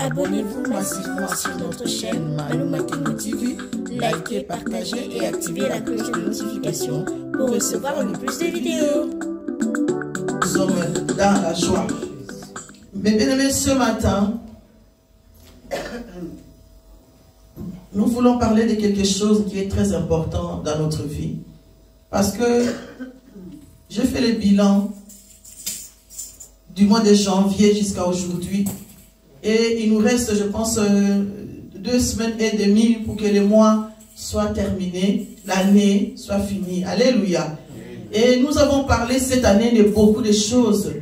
Abonnez-vous massivement sur notre chaîne Manouma Kino TV, likez, partagez et activez la cloche de notification pour recevoir le plus de vidéos. Nous sommes dans la joie. Mais bien aimés, ce matin, nous voulons parler de quelque chose qui est très important dans notre vie. Parce que je fais le bilan du mois de janvier jusqu'à aujourd'hui. Et il nous reste, je pense, 2 semaines et demie pour que le mois soit terminé, l'année soit finie. Alléluia. Et nous avons parlé cette année de beaucoup de choses.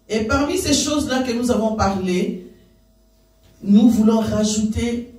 Et parmi ces choses-là que nous avons parlé, nous voulons rajouter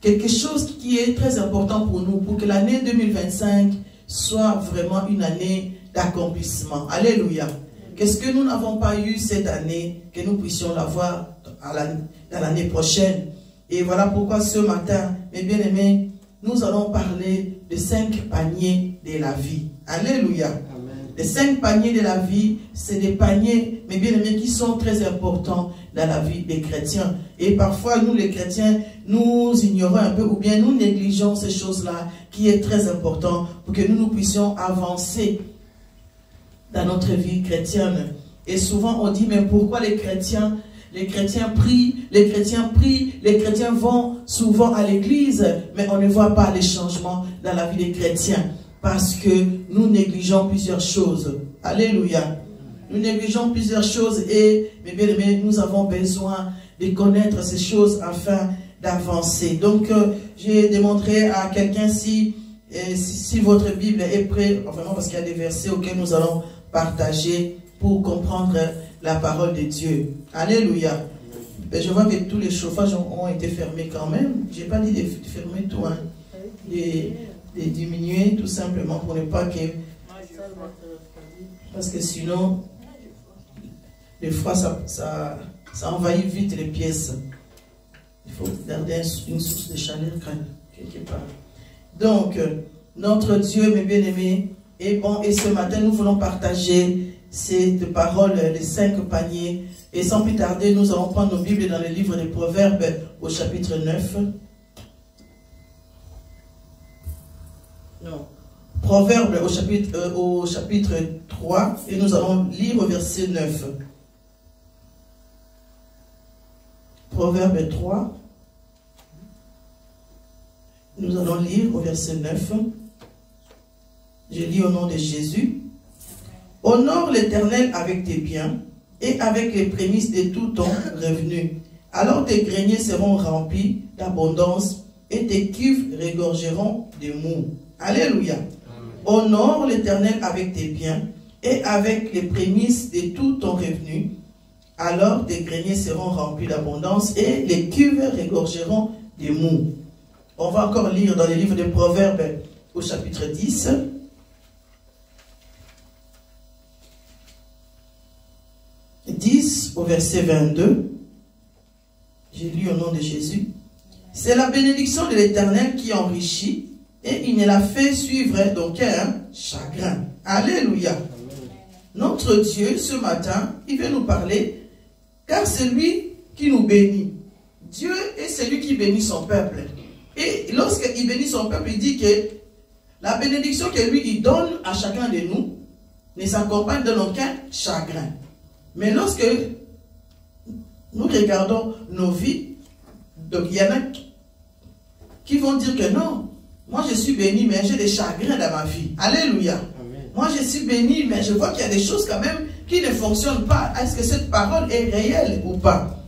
quelque chose qui est très important pour nous, pour que l'année 2025 soit vraiment une année d'accomplissement. Alléluia. Qu'est-ce que nous n'avons pas eu cette année, que nous puissions l'avoir dans l'année prochaine. Et voilà pourquoi ce matin, mes bien-aimés, nous allons parler de 5 paniers de la vie. Alléluia. Amen. Les 5 paniers de la vie, c'est des paniers, mes bien-aimés, qui sont très importants dans la vie des chrétiens. Et parfois, nous les chrétiens, nous ignorons un peu ou bien nous négligeons ces choses-là qui est très important pour que nous puissions avancer dans notre vie chrétienne. Et souvent, on dit, mais pourquoi les chrétiens prient, les chrétiens vont souvent à l'église, mais on ne voit pas les changements dans la vie des chrétiens. Parce que nous négligeons plusieurs choses. Alléluia. Nous négligeons plusieurs choses et, mes bien-aimés, nous avons besoin de connaître ces choses afin d'avancer. Donc, j'ai demandé à quelqu'un si votre Bible est prête, vraiment parce qu'il y a des versets auxquels nous allons partager pour comprendre la parole de Dieu. Alléluia. Je vois que tous les chauffages ont été fermés quand même. Je n'ai pas dit de fermer tout, hein. De diminuer tout simplement pour ne pas que... Parce que sinon, des fois, ça envahit vite les pièces. Il faut garder une source de chaleur quelque part. Donc, notre Dieu, mes bien-aimés, est bon. Et ce matin, nous voulons partager cette parole, les 5 paniers. Et sans plus tarder, nous allons prendre nos Bibles dans le livre des Proverbes au chapitre 9. Non. Proverbes au chapitre 3 et nous allons lire au verset 9. Proverbes 3. Nous allons lire au verset 9. Je lis au nom de Jésus. Honore l'Éternel avec tes biens et avec les prémices de tout ton revenu. Alors tes greniers seront remplis d'abondance et tes cuves regorgeront de mou. Alléluia. Amen. Honore l'Éternel avec tes biens et avec les prémices de tout ton revenu. Alors tes greniers seront remplis d'abondance et les cuves regorgeront de mou. On va encore lire dans les livres de Proverbes au chapitre 10. Au verset 22, j'ai lu au nom de Jésus. C'est la bénédiction de l'Éternel qui enrichit et il ne la fait suivre d'aucun chagrin. Alléluia. Amen. Notre Dieu, ce matin, il veut nous parler, car c'est lui qui nous bénit. Dieu est celui qui bénit son peuple. Et lorsqu'il bénit son peuple, il dit que la bénédiction que lui il donne à chacun de nous ne s'accompagne d'aucun chagrin. Mais lorsque nous regardons nos vies, donc il y en a qui vont dire que non, moi je suis béni, mais j'ai des chagrins dans ma vie. Alléluia. Amen. Moi je suis béni, mais je vois qu'il y a des choses quand même qui ne fonctionnent pas. Est-ce que cette parole est réelle ou pas?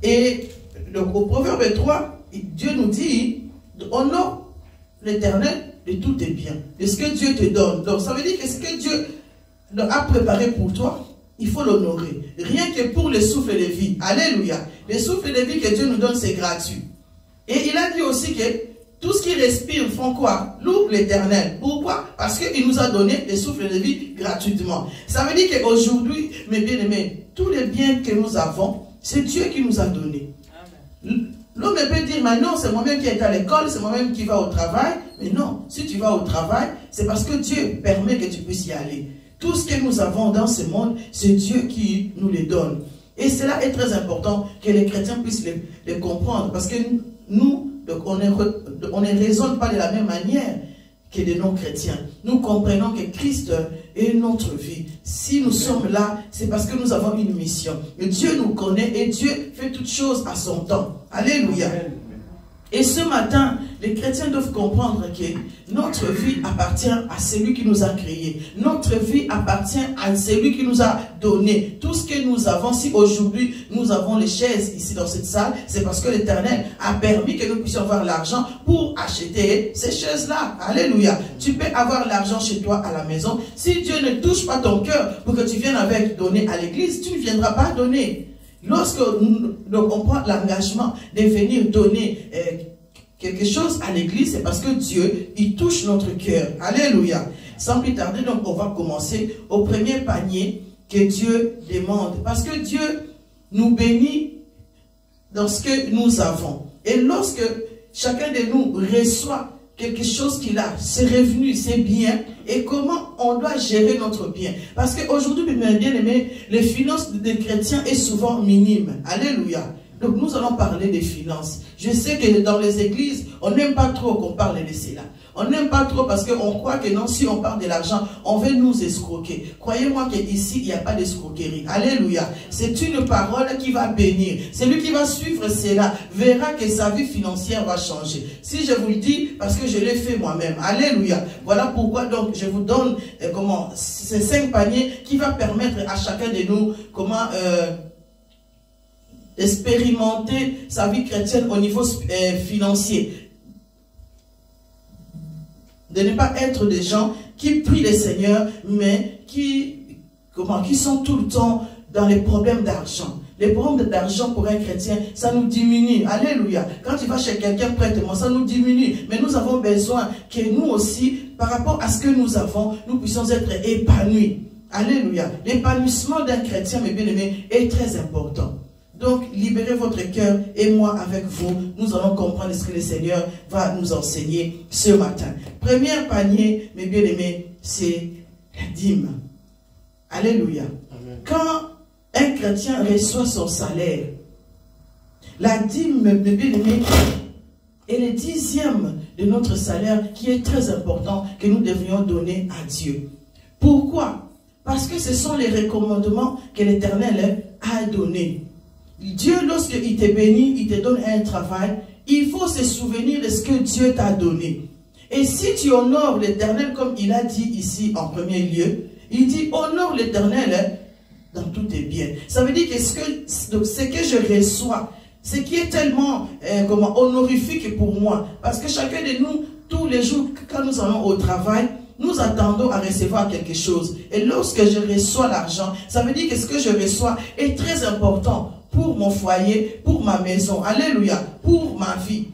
Et donc au Proverbe 3, Dieu nous dit, honore l'Éternel de tous tes biens, de ce que Dieu te donne. Donc ça veut dire que ce que Dieu a préparé pour toi, il faut l'honorer. Rien que pour le souffle de vie. Alléluia. Le souffle de vie que Dieu nous donne, c'est gratuit. Et il a dit aussi que tout ce qui respire font quoi? Loue l'Éternel. Pourquoi? Parce qu'il nous a donné le souffle de vie gratuitement. Ça veut dire qu'aujourd'hui, mes bien-aimés, tous les biens que nous avons, c'est Dieu qui nous a donné. L'homme peut dire, mais non, c'est moi-même qui est à l'école, c'est moi-même qui va au travail. Mais non, si tu vas au travail, c'est parce que Dieu permet que tu puisses y aller. Tout ce que nous avons dans ce monde, c'est Dieu qui nous les donne. Et cela est très important que les chrétiens puissent les comprendre. Parce que nous, on ne raisonne pas de la même manière que les non-chrétiens. Nous comprenons que Christ est notre vie. Si nous sommes là, c'est parce que nous avons une mission. Et Dieu nous connaît et Dieu fait toutes choses à son temps. Alléluia. Et ce matin, les chrétiens doivent comprendre que notre vie appartient à celui qui nous a créés. Notre vie appartient à celui qui nous a donné. Tout ce que nous avons, si aujourd'hui nous avons les chaises ici dans cette salle, c'est parce que l'Éternel a permis que nous puissions avoir l'argent pour acheter ces chaises-là. Alléluia. Tu peux avoir l'argent chez toi à la maison. Si Dieu ne touche pas ton cœur pour que tu viennes avec donner à l'église, tu ne viendras pas donner. Lorsque on prend l'engagement de venir donner quelque chose à l'église, c'est parce que Dieu, il touche notre cœur. Alléluia. Sans plus tarder, donc on va commencer au premier panier que Dieu demande. Parce que Dieu nous bénit dans ce que nous avons. Et lorsque chacun de nous reçoit quelque chose qu'il a, ses revenus, ses biens, et comment on doit gérer notre bien. Parce qu'aujourd'hui, bien aimé, les finances des chrétiens est souvent minime. Alléluia. Donc nous allons parler des finances. Je sais que dans les églises, on n'aime pas trop qu'on parle de cela. On n'aime pas trop parce qu'on croit que non, si on parle de l'argent, on veut nous escroquer. Croyez-moi qu'ici, il n'y a pas d'escroquerie. Alléluia. C'est une parole qui va bénir. Celui qui va suivre cela verra que sa vie financière va changer. Si je vous le dis, parce que je l'ai fait moi-même. Alléluia. Voilà pourquoi donc je vous donne ces 5 paniers qui va permettre à chacun de nous expérimenter sa vie chrétienne au niveau financier. De ne pas être des gens qui prient le Seigneur, mais qui sont tout le temps dans les problèmes d'argent. Les problèmes d'argent pour un chrétien, ça nous diminue. Alléluia. Quand tu vas chez quelqu'un, prête-moi, ça nous diminue. Mais nous avons besoin que nous aussi, par rapport à ce que nous avons, nous puissions être épanouis. Alléluia. L'épanouissement d'un chrétien, mes bien-aimés, est très important. Donc, libérez votre cœur et moi avec vous, nous allons comprendre ce que le Seigneur va nous enseigner ce matin. Premier panier, mes bien-aimés, c'est la dîme. Alléluia. Amen. Quand un chrétien reçoit son salaire, la dîme, mes bien-aimés, est le 10e de notre salaire qui est très important que nous devrions donner à Dieu. Pourquoi? Parce que ce sont les recommandements que l'Éternel a donnés. Dieu, lorsqu'il te bénit, il te donne un travail, il faut se souvenir de ce que Dieu t'a donné. Et si tu honores l'Éternel, comme il a dit ici en premier lieu, il dit honore l'Éternel dans tous tes biens. Ça veut dire que ce que je reçois, ce qui est tellement honorifique pour moi, parce que chacun de nous, tous les jours, quand nous allons au travail, nous attendons à recevoir quelque chose. Et lorsque je reçois l'argent, ça veut dire que ce que je reçois est très important pour mon foyer, pour ma maison, alléluia, pour ma vie.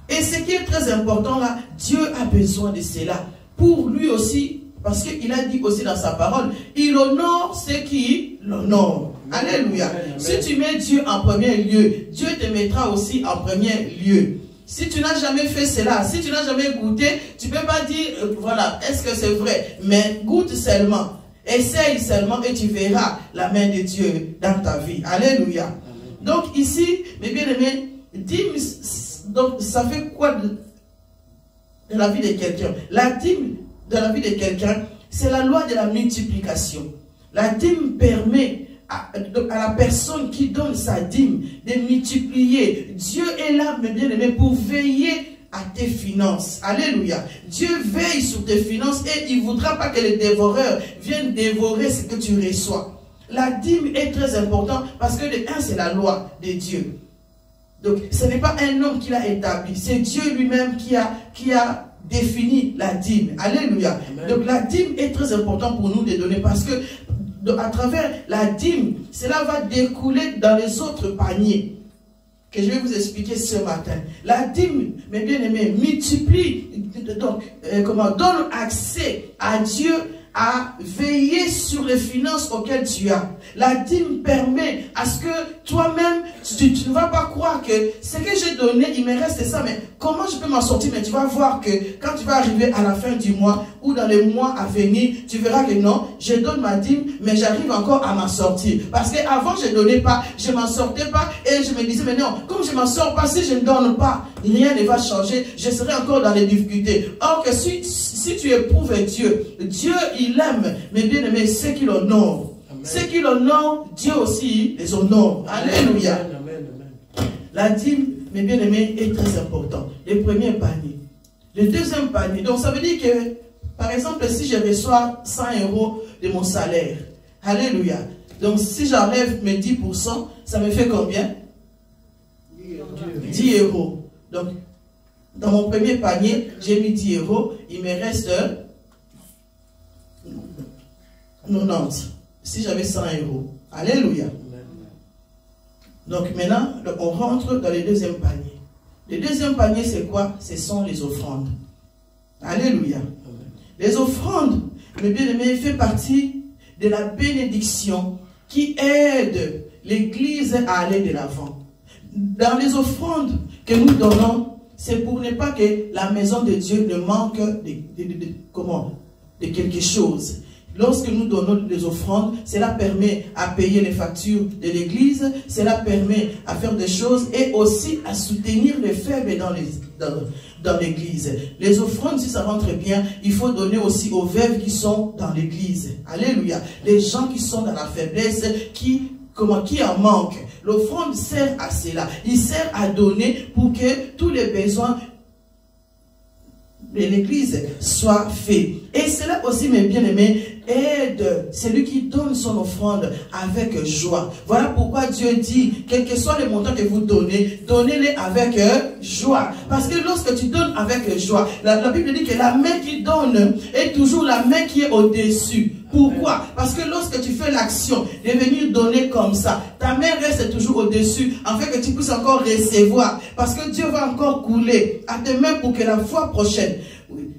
Et ce qui est très important là, Dieu a besoin de cela. Pour lui aussi, parce qu'il a dit aussi dans sa parole, il honore ceux qui l'honorent. Alléluia. Amen. Si tu mets Dieu en premier lieu, Dieu te mettra aussi en premier lieu. Si tu n'as jamais fait cela, si tu n'as jamais goûté, tu ne peux pas dire, voilà, est-ce que c'est vrai? Mais goûte seulement. Essaye seulement et tu verras la main de Dieu dans ta vie. Alléluia. Amen. Donc ici, mes bien-aimés, dîme, donc ça fait quoi de la vie de quelqu'un? La dîme de la vie de quelqu'un, c'est la loi de la multiplication. La dîme permet à la personne qui donne sa dîme de multiplier. Dieu est là, mes bien-aimés, pour veiller à tes finances. Alléluia. Dieu veille sur tes finances et il ne voudra pas que les dévoreurs viennent dévorer ce que tu reçois. La dîme est très importante parce que de un, c'est la loi de Dieu. Donc, ce n'est pas un homme qui l'a établi, c'est Dieu lui-même qui a défini la dîme. Alléluia. Amen. Donc, la dîme est très importante pour nous de donner parce que à travers la dîme, cela va découler dans les autres paniers que je vais vous expliquer ce matin. La dîme, mes bien-aimés, multiplie, donc, donne accès à Dieu à veiller sur les finances auxquelles tu as. La dîme permet à ce que toi-même, tu ne vas pas croire que ce que j'ai donné, il me reste ça, mais comment je peux m'en sortir? Mais tu vas voir que quand tu vas arriver à la fin du mois, ou dans les mois à venir, tu verras que non, je donne ma dîme, mais j'arrive encore à m'en sortir. Parce qu'avant, je ne donnais pas, je ne m'en sortais pas, et je me disais, mais non, comme je ne m'en sors pas, si je ne donne pas, rien ne va changer, je serai encore dans les difficultés. Or que si tu éprouves Dieu, Dieu, il aime, mais bien aimé, ceux qui l'honorent. Ceux qui l'honorent, Dieu aussi les honore. Alléluia. Amen, amen. La dîme, mes bien-aimés, est très important. Le premier panier. Le deuxième panier. Donc, ça veut dire que, par exemple, si je reçois 100 € de mon salaire, alléluia. Donc, si j'enlève mes 10%, ça me fait combien? 10 €. Donc, dans mon premier panier, j'ai mis 10 €. Il me reste 90. Si j'avais 100 €. Alléluia. Donc maintenant, on rentre dans le deuxième panier. Le deuxième panier, c'est quoi? Ce sont les offrandes. Alléluia. Les offrandes, mes bien-aimés, fait partie de la bénédiction qui aide l'Église à aller de l'avant. Dans les offrandes que nous donnons, c'est pour ne pas que la maison de Dieu ne manque de quelque chose. Lorsque nous donnons des offrandes, cela permet à payer les factures de l'église, cela permet à faire des choses et aussi à soutenir les faibles dans l'église. Les offrandes, si ça rentre bien, il faut donner aussi aux veuves qui sont dans l'église. Alléluia. Les gens qui sont dans la faiblesse, qui en manquent. L'offrande sert à cela. Il sert à donner pour que tous les besoins de l'église soient faits. Et cela aussi, mes bien-aimés, aide celui qui donne son offrande avec joie. Voilà pourquoi Dieu dit, quel que soit le montant que vous donnez, donnez-les avec joie. Parce que lorsque tu donnes avec joie, la Bible dit que la main qui donne est toujours la main qui est au-dessus. Pourquoi? Parce que lorsque tu fais l'action de venir donner comme ça, ta main reste toujours au-dessus, afin que tu puisses encore recevoir. Parce que Dieu va encore couler à tes mains pour que la fois prochaine,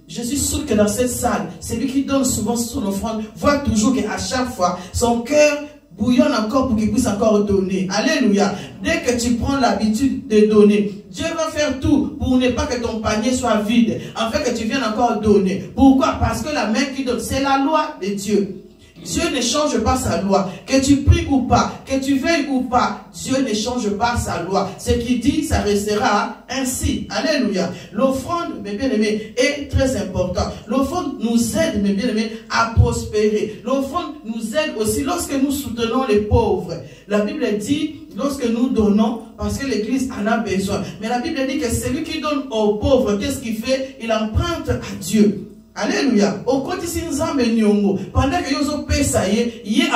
je suis sûr que dans cette salle, celui qui donne souvent son offrande voit toujours qu'à chaque fois, son cœur bouillonne encore pour qu'il puisse encore donner. Alléluia. Dès que tu prends l'habitude de donner, Dieu va faire tout pour ne pas que ton panier soit vide, afin que tu viennes encore donner. Pourquoi? Parce que la main qui donne, c'est la loi de Dieu. Dieu ne change pas sa loi. Que tu pries ou pas, que tu veilles ou pas, Dieu ne change pas sa loi. Ce qu'il dit, ça restera ainsi. Alléluia. L'offrande, mes bien-aimés, est très important. L'offrande nous aide, mes bien-aimés, à prospérer. L'offrande nous aide aussi lorsque nous soutenons les pauvres. La Bible dit, lorsque nous donnons, parce que l'Église en a besoin. Mais la Bible dit que celui qui donne aux pauvres, qu'est-ce qu'il fait? Il emprunte à Dieu. Alléluia. Pendant que Yozo paye ça il est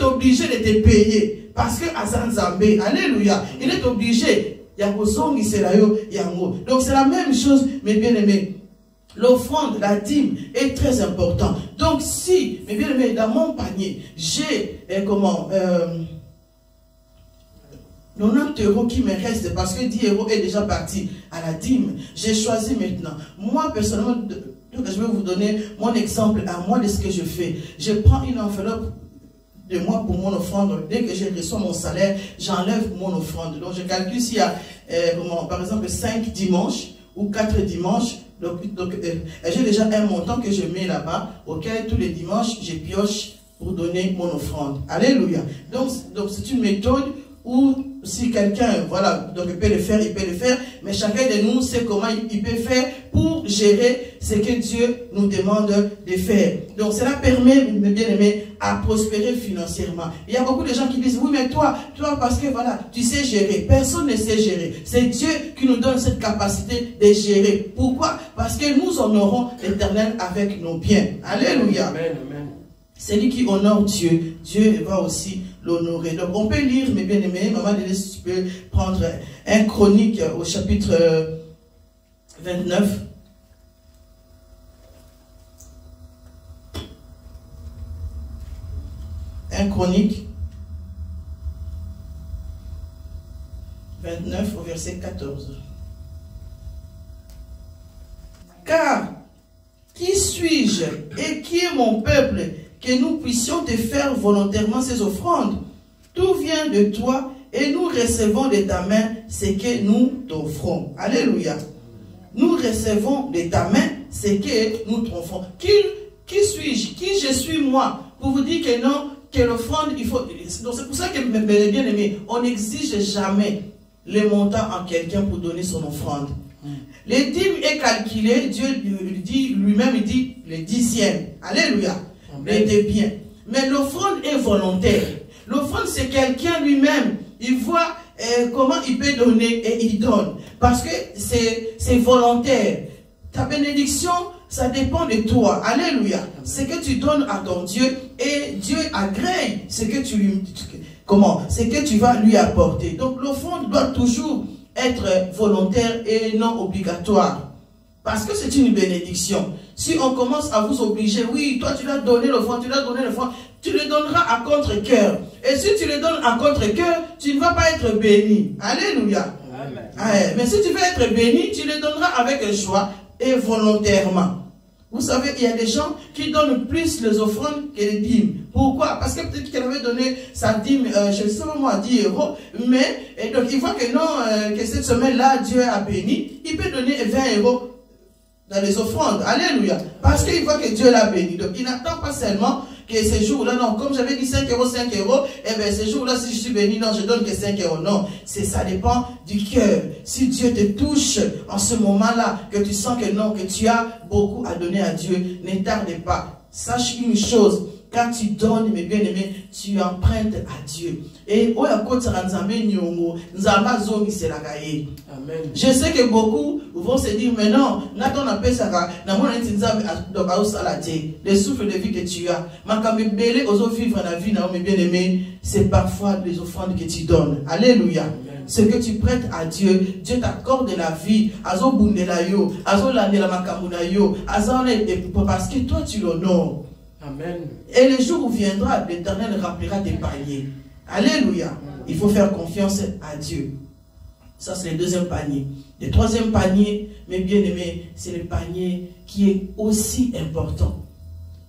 obligé de te payer. Parce que Azanzambe, alléluia, il est obligé. Donc c'est la même chose, mes bien-aimés. L'offrande, la dîme est très importante. Donc si, mes bien-aimés, dans mon panier, j'ai 90 € qui me reste parce que 10 € est déjà parti à la dîme. J'ai choisi maintenant. Moi, personnellement, je vais vous donner mon exemple à moi de ce que je fais. Je prends une enveloppe de moi pour mon offrande. Dès que je reçois mon salaire, j'enlève mon offrande. Donc, je calcule s'il y a, par exemple, 5 dimanches ou 4 dimanches. Donc j'ai déjà un montant que je mets là-bas, auquel tous les dimanches, je pioche pour donner mon offrande. Alléluia. Donc c'est une méthode où si quelqu'un, voilà, donc il peut le faire, mais chacun de nous sait comment il peut faire pour gérer ce que Dieu nous demande de faire. Donc cela permet, mes bien-aimés, à prospérer financièrement. Il y a beaucoup de gens qui disent, oui, mais toi, parce que voilà, tu sais gérer. Personne ne sait gérer. C'est Dieu qui nous donne cette capacité de gérer. Pourquoi? Parce que nous honorons l'Éternel avec nos biens. Alléluia. Amen, amen. Celui qui honore Dieu, Dieu va aussi l'honorer. Donc on peut lire, mes bien-aimés, maman Délice, tu peux prendre un Chronique au chapitre 29. Un Chronique 29 au verset 14. Car qui suis-je et qui est mon peuple que nous puissions te faire volontairement ces offrandes? Tout vient de toi et nous recevons de ta main ce que nous t'offrons. Alléluia. Nous recevons de ta main c'est que nous trompons. Qui suis-je? Qui je suis moi? Pour vous dire que non, que l'offrande, il faut... Donc c'est pour ça que, mes bien-aimés, on n'exige jamais les montants en quelqu'un pour donner son offrande. Les dîmes est calculé, Dieu dit lui-même, il dit les dixièmes. Alléluia. Les biens. Mais l'offrande est volontaire. L'offrande, c'est quelqu'un lui-même. Il voit comment il peut donner et il donne. Parce que c'est volontaire. Ta bénédiction, ça dépend de toi. Alléluia. C'est que tu donnes à ton Dieu et Dieu agrée ce que tu lui... Comment? C'est que tu vas lui apporter. Donc l'offrande doit toujours être volontaire et non obligatoire. Parce que c'est une bénédiction. Si on commence à vous obliger, oui, toi tu dois donner l'offrande, tu dois donner l'offrande, tu le donneras à contre-cœur. Et si tu le donnes à contre-cœur, tu ne vas pas être béni. Alléluia. Amen. Mais si tu veux être béni, tu le donneras avec joie et volontairement. Vous savez, il y a des gens qui donnent plus les offrandes que les dîmes. Pourquoi? Parce que peut-être qu'elle avait donné sa dîme, je ne sais pas moi, 10 €, mais et donc il voit que non, que cette semaine-là, Dieu a béni, il peut donner 20 € dans les offrandes. Alléluia. Parce qu'il voit que Dieu l'a béni. Donc il n'attend pas seulement que ces jours-là, non, comme j'avais dit 5 €, 5 €, eh bien ces jours-là, si je suis béni, non, je donne que 5 €. Non, ça dépend du cœur. Si Dieu te touche en ce moment-là, que tu sens que non, que tu as beaucoup à donner à Dieu, ne tarde pas. Sache une chose, quand tu donnes, mes bien-aimés, tu empruntes à Dieu. Et je sais que beaucoup vont se dire, mais non, le souffle de vie que tu as, vivre la vie, mes bien-aimés, c'est parfois les offrandes que tu donnes. Alléluia. Ce que tu prêtes à Dieu, Dieu t'accorde la vie. Parce que toi tu l'honores. Amen. Et le jour où viendra, l'Éternel remplira tes paniers. Alléluia. Il faut faire confiance à Dieu. Ça, c'est le deuxième panier. Le troisième panier, mes bien-aimés, c'est le panier qui est aussi important.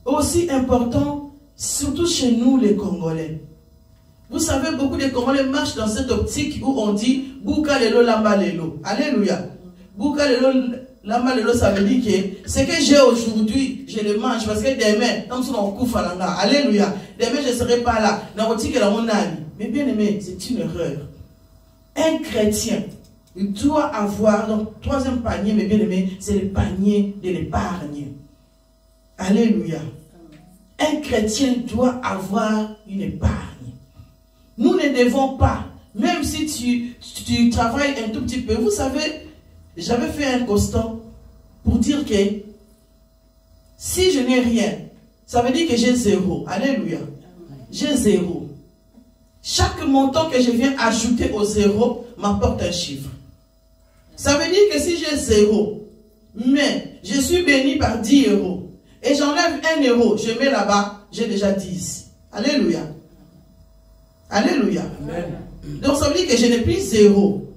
Aussi important, surtout chez nous, les Congolais. Vous savez, beaucoup de Congolais marchent dans cette optique où on dit « Bouka lelo lamba lelo ». Alléluia. Bouka lelo lamba lelo, ça veut dire que ce que j'ai aujourd'hui, je le mange parce que demain, comme ça on couvre à l'anga. Alléluia. Demain, je ne serai pas là. Mais bien aimé, c'est une erreur. Un chrétien, il doit avoir, donc troisième panier, mes bien aimés, c'est le panier de l'épargne. Alléluia. Un chrétien doit avoir une épargne. Nous ne devons pas, même si tu travailles un tout petit peu, vous savez, j'avais fait un constat pour dire que si je n'ai rien, ça veut dire que j'ai zéro. Alléluia. J'ai zéro. Chaque montant que je viens ajouter au zéro m'apporte un chiffre. Ça veut dire que si j'ai zéro, mais je suis béni par 10 € et j'enlève 1 €, je mets là-bas, j'ai déjà 10. Alléluia. Alléluia. Amen. Donc ça veut dire que je n'ai plus zéro.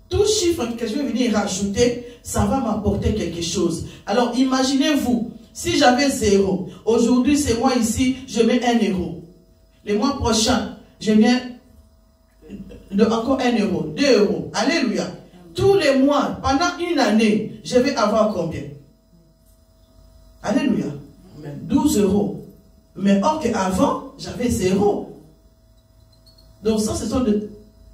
Tout chiffre que je vais venir rajouter, ça va m'apporter quelque chose. Alors imaginez-vous, si j'avais zéro, aujourd'hui c'est moi ici, je mets 1 €. Le mois prochain, je mets encore 1 €, 2 €. Alléluia. Tous les mois, pendant une année, je vais avoir combien? Alléluia. 12 €. Mais or qu'avant, j'avais zéro. Donc ça, ce sont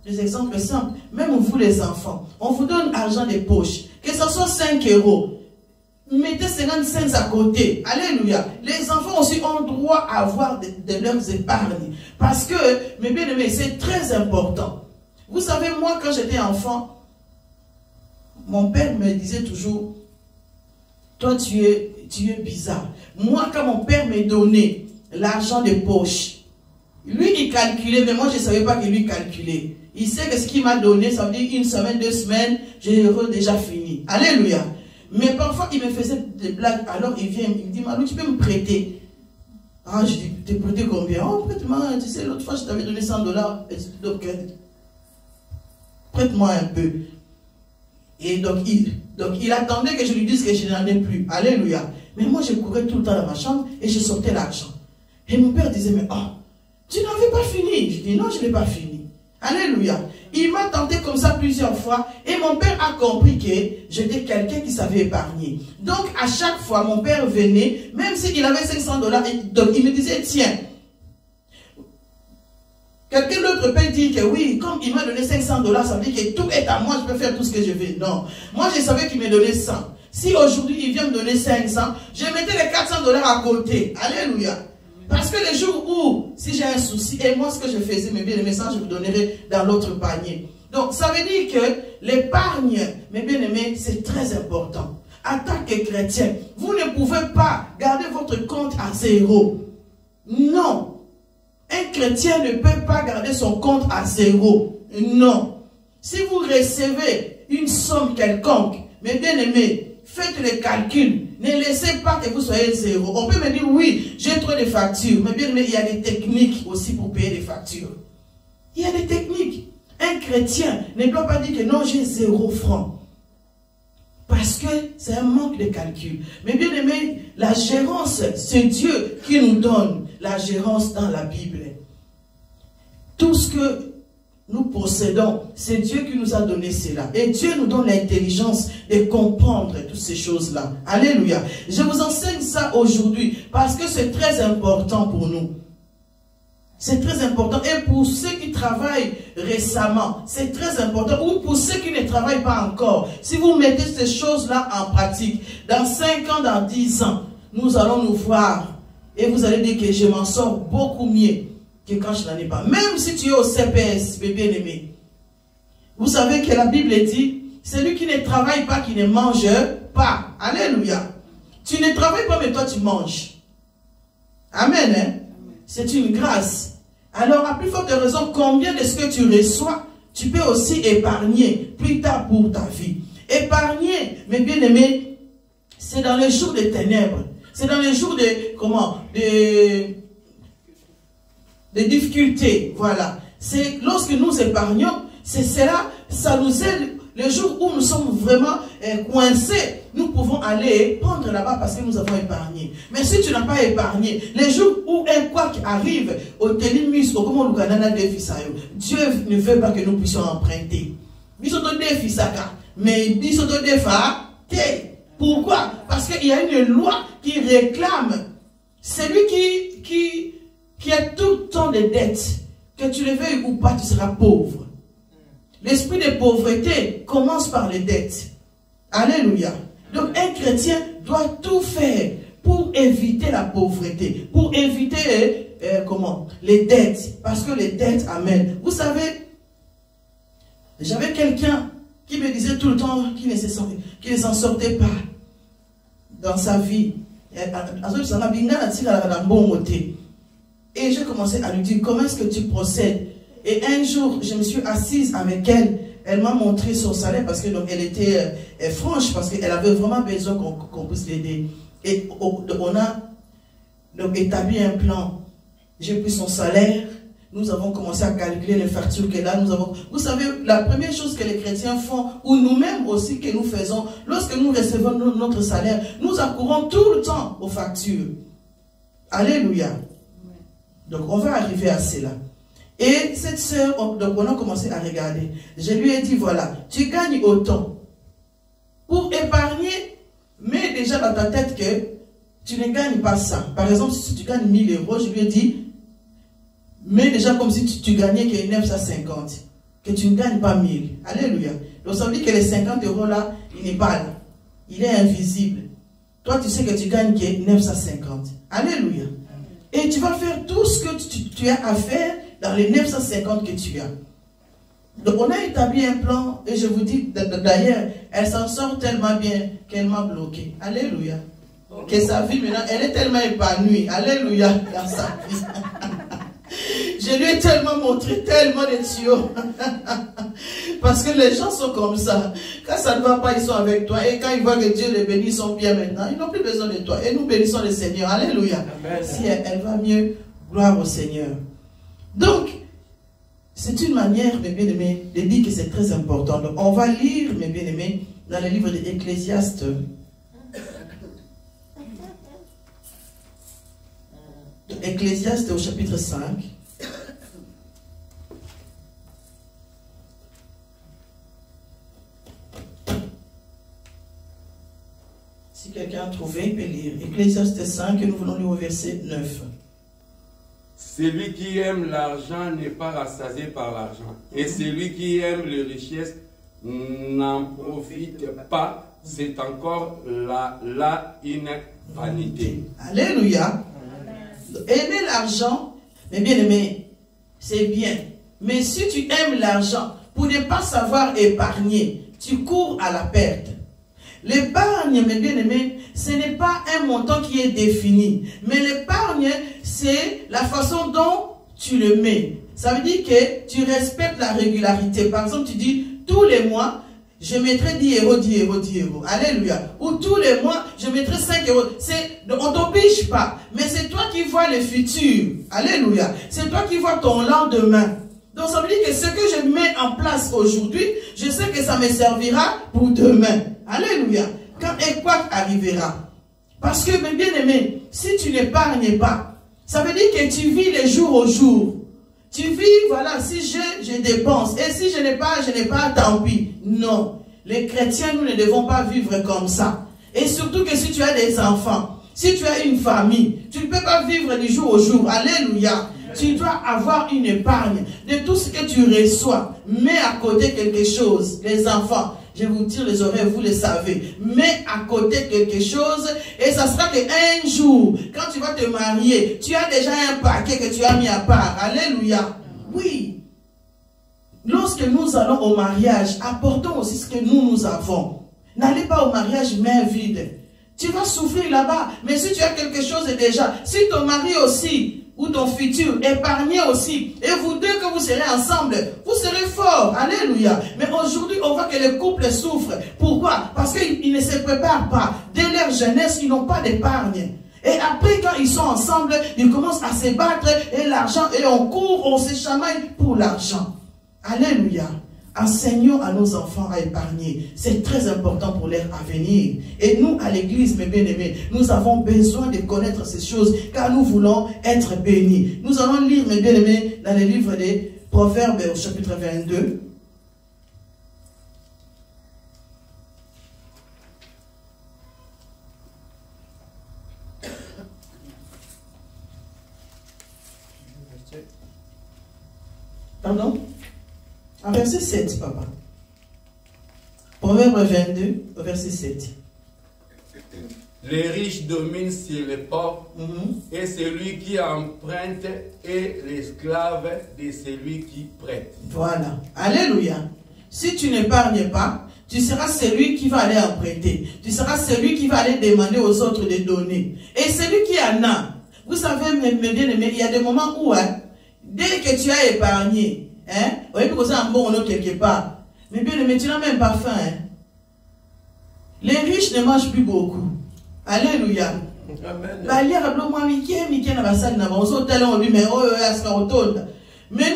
des exemples simples. Même vous les enfants, on vous donne argent de poche. Que ce soit 5 €. Mettez 55 à côté. Alléluia. Les enfants aussi ont droit à avoir de leurs épargnes. Parce que, mes bien-aimés, c'est très important. Vous savez, moi, quand j'étais enfant, mon père me disait toujours, toi, tu es bizarre. Moi, quand mon père me donnait l'argent de poche, lui, il calculait, mais moi, je ne savais pas que lui calculait. Il sait que ce qu'il m'a donné, ça veut dire une semaine, 2 semaines, j'ai déjà fini. Alléluia. Mais parfois, il me faisait des blagues. Alors, il vient, il me dit, Malou, tu peux me prêter? Ah, je dis, t'es prêté combien? Oh, prête-moi, tu sais, l'autre fois, je t'avais donné 100 $. Donc, prête-moi un peu. Et donc, il attendait que je lui dise que je n'en ai plus. Alléluia. Mais moi, je courais tout le temps dans ma chambre et je sortais l'argent. Et mon père disait, mais oh, tu n'avais pas fini. Je dis, non, je n'ai pas fini. Alléluia. Il m'a tenté comme ça plusieurs fois et mon père a compris que j'étais quelqu'un qui savait épargner. Donc à chaque fois, mon père venait, même s'il avait 500 $, donc il me disait, tiens, quelqu'un d'autre peut dire que oui, comme il m'a donné 500 $, ça veut dire que tout est à moi, je peux faire tout ce que je veux. Non, moi je savais qu'il me donnait 100. Si aujourd'hui il vient me donner 500, je mettais les 400 $ à côté. Alléluia. Parce que les jours où, si j'ai un souci, et moi ce que je faisais, mes bien-aimés, ça je vous donnerai dans l'autre panier. Donc ça veut dire que l'épargne, mes bien-aimés, c'est très important. En tant que chrétien, vous ne pouvez pas garder votre compte à zéro. Non. Un chrétien ne peut pas garder son compte à zéro. Non. Si vous recevez une somme quelconque, mes bien-aimés, faites les calculs. Ne laissez pas que vous soyez zéro. On peut me dire, oui, j'ai trop de factures. Mais bien, il y a des techniques aussi pour payer des factures. Il y a des techniques. Un chrétien ne doit pas dire que non, j'ai 0 francs. Parce que c'est un manque de calcul. Mais bien aimé, la gérance, c'est Dieu qui nous donne la gérance dans la Bible. Tout ce que nous possédons, c'est Dieu qui nous a donné cela. Et Dieu nous donne l'intelligence de comprendre toutes ces choses-là. Alléluia. Je vous enseigne ça aujourd'hui parce que c'est très important pour nous. C'est très important. Et pour ceux qui travaillent récemment, c'est très important. Ou pour ceux qui ne travaillent pas encore, si vous mettez ces choses-là en pratique, dans 5 ans, dans 10 ans, nous allons nous voir. Et vous allez dire que je m'en sors beaucoup mieux que quand je n'en ai pas. Même si tu es au CPS, bien aimé. Vous savez que la Bible dit, celui qui ne travaille pas, qui ne mange pas. Alléluia. Tu ne travailles pas, mais toi tu manges. Amen. Hein? C'est une grâce. Alors, à plus forte raison, combien de ce que tu reçois, tu peux aussi épargner plus tard pour ta vie. Épargner, mes bien-aimés, c'est dans les jours des ténèbres. C'est dans les jours de, comment, des difficultés, voilà. C'est lorsque nous épargnons, c'est cela, ça nous aide. Le jour où nous sommes vraiment coincés, nous pouvons aller prendre là-bas parce que nous avons épargné. Mais si tu n'as pas épargné, les jours où un quoi qui arrive, au télimus, au comment Dieu ne veut pas que nous puissions emprunter. Mais pourquoi? Parce qu'il y a une loi qui réclame celui qui a tout le temps de dettes, que tu le veuilles ou pas, tu seras pauvre. L'esprit de pauvreté commence par les dettes. Alléluia. Donc un chrétien doit tout faire pour éviter la pauvreté, pour éviter les dettes, parce que les dettes amènent. Vous savez, j'avais quelqu'un qui me disait tout le temps qu'il ne s'en sortait pas dans sa vie. Et j'ai commencé à lui dire, comment est-ce que tu procèdes? Et un jour, je me suis assise avec elle. Elle m'a montré son salaire parce que donc, elle était franche, parce qu'elle avait vraiment besoin qu'on puisse l'aider. Et on a donc établi un plan. J'ai pris son salaire. Nous avons commencé à calculer les factures qu'elle a. Vous savez, la première chose que les chrétiens font, ou nous-mêmes aussi que nous faisons, lorsque nous recevons notre salaire, nous accourons tout le temps aux factures. Alléluia. Donc on va arriver à cela. Et cette sœur, donc on a commencé à regarder. Je lui ai dit, voilà, tu gagnes autant. Pour épargner, mets déjà dans ta tête que tu ne gagnes pas ça. Par exemple, si tu gagnes 1000 €, je lui ai dit, mets déjà comme si tu gagnais que 950. Que tu ne gagnes pas 1000. Alléluia. Donc ça veut dire que les 50 € là, il n'est pas là. Il est invisible. Toi, tu sais que tu gagnes que 950. Alléluia. Et tu vas faire tout ce que tu as à faire dans les 950 que tu as. Donc on a établi un plan et je vous dis d'ailleurs, elle s'en sort tellement bien qu'elle m'a bloqué. Alléluia. Que sa vie maintenant, elle est tellement épanouie. Alléluia dans sa vie. Je lui ai tellement montré tellement de tuyaux. Parce que les gens sont comme ça. Quand ça ne va pas, ils sont avec toi. Et quand ils voient que Dieu les bénit, ils sont bien maintenant. Ils n'ont plus besoin de toi. Et nous bénissons le Seigneur. Alléluia. Amen. Si elle va mieux, gloire au Seigneur. Donc, c'est une manière, mes bien-aimés, de dire que c'est très important. Donc, on va lire, mes bien-aimés, dans le livre de Ecclésiaste. Ecclésiaste au chapitre 5. Si quelqu'un a trouvé, il peut lire. Ecclésiaste 5, nous voulons lire au verset 9. Celui qui aime l'argent n'est pas rassasié par l'argent. Et celui qui aime les richesses n'en profite pas. C'est encore une vanité. Alléluia. Aimer l'argent, mais bien aimé, c'est bien. Mais si tu aimes l'argent, pour ne pas savoir épargner, tu cours à la perte. L'épargne, mes bien-aimés, ce n'est pas un montant qui est défini. Mais l'épargne, c'est la façon dont tu le mets. Ça veut dire que tu respectes la régularité. Par exemple, tu dis, tous les mois, je mettrai 10 euros, 10 euros, 10 euros. Alléluia. Ou tous les mois, je mettrai 5 euros. On ne t'oblige pas. Mais c'est toi qui vois le futur. Alléluia. C'est toi qui vois ton lendemain. Donc ça veut dire que ce que je mets en place aujourd'hui, je sais que ça me servira pour demain. Alléluia. Quand et quoi arrivera. Parce que, mes bien-aimés, si tu n'épargnes pas, ça veut dire que tu vis les jours au jour. Tu vis, voilà, si je dépense. Et si je n'ai pas, tant pis. Non. Les chrétiens, nous ne devons pas vivre comme ça. Et surtout que si tu as des enfants, si tu as une famille, tu ne peux pas vivre du jour au jour. Alléluia. Tu dois avoir une épargne de tout ce que tu reçois. Mets à côté quelque chose. Les enfants, je vous tire les oreilles, vous le savez. Mets à côté quelque chose et ça sera qu'un jour, quand tu vas te marier, tu as déjà un paquet que tu as mis à part. Alléluia. Oui. Lorsque nous allons au mariage, apportons aussi ce que nous avons. N'allez pas au mariage main vide. Tu vas souffrir là-bas. Mais si tu as quelque chose déjà, si ton mari aussi, ou ton futur, épargnez aussi. Et vous deux, que vous serez ensemble, vous serez forts. Alléluia. Mais aujourd'hui, on voit que les couples souffrent. Pourquoi? Parce qu'ils ne se préparent pas. Dès leur jeunesse, ils n'ont pas d'épargne. Et après, quand ils sont ensemble, ils commencent à se battre. Et l'argent, et on court, on se chamaille pour l'argent. Alléluia. Enseignons à nos enfants à épargner. C'est très important pour leur avenir. Et nous, à l'église, mes bien-aimés, nous avons besoin de connaître ces choses car nous voulons être bénis. Nous allons lire, mes bien-aimés, dans le livre des Proverbes au chapitre 22. Pardon? En verset 7, papa. Proverbe 22, verset 7. Les riches dominent sur les pauvres, et celui qui emprunte est l'esclave de celui qui prête. Voilà. Alléluia. Si tu n'épargnes pas, tu seras celui qui va aller emprunter. Tu seras celui qui va aller demander aux autres de donner. Et celui qui en a, vous savez, mes bien-aimés, il y a des moments où, dès que tu as épargné, vous voyez que c'est un bon quelque part. Mais bien, tu n'as même pas faim. Les riches ne mangent plus beaucoup. Alléluia. Mais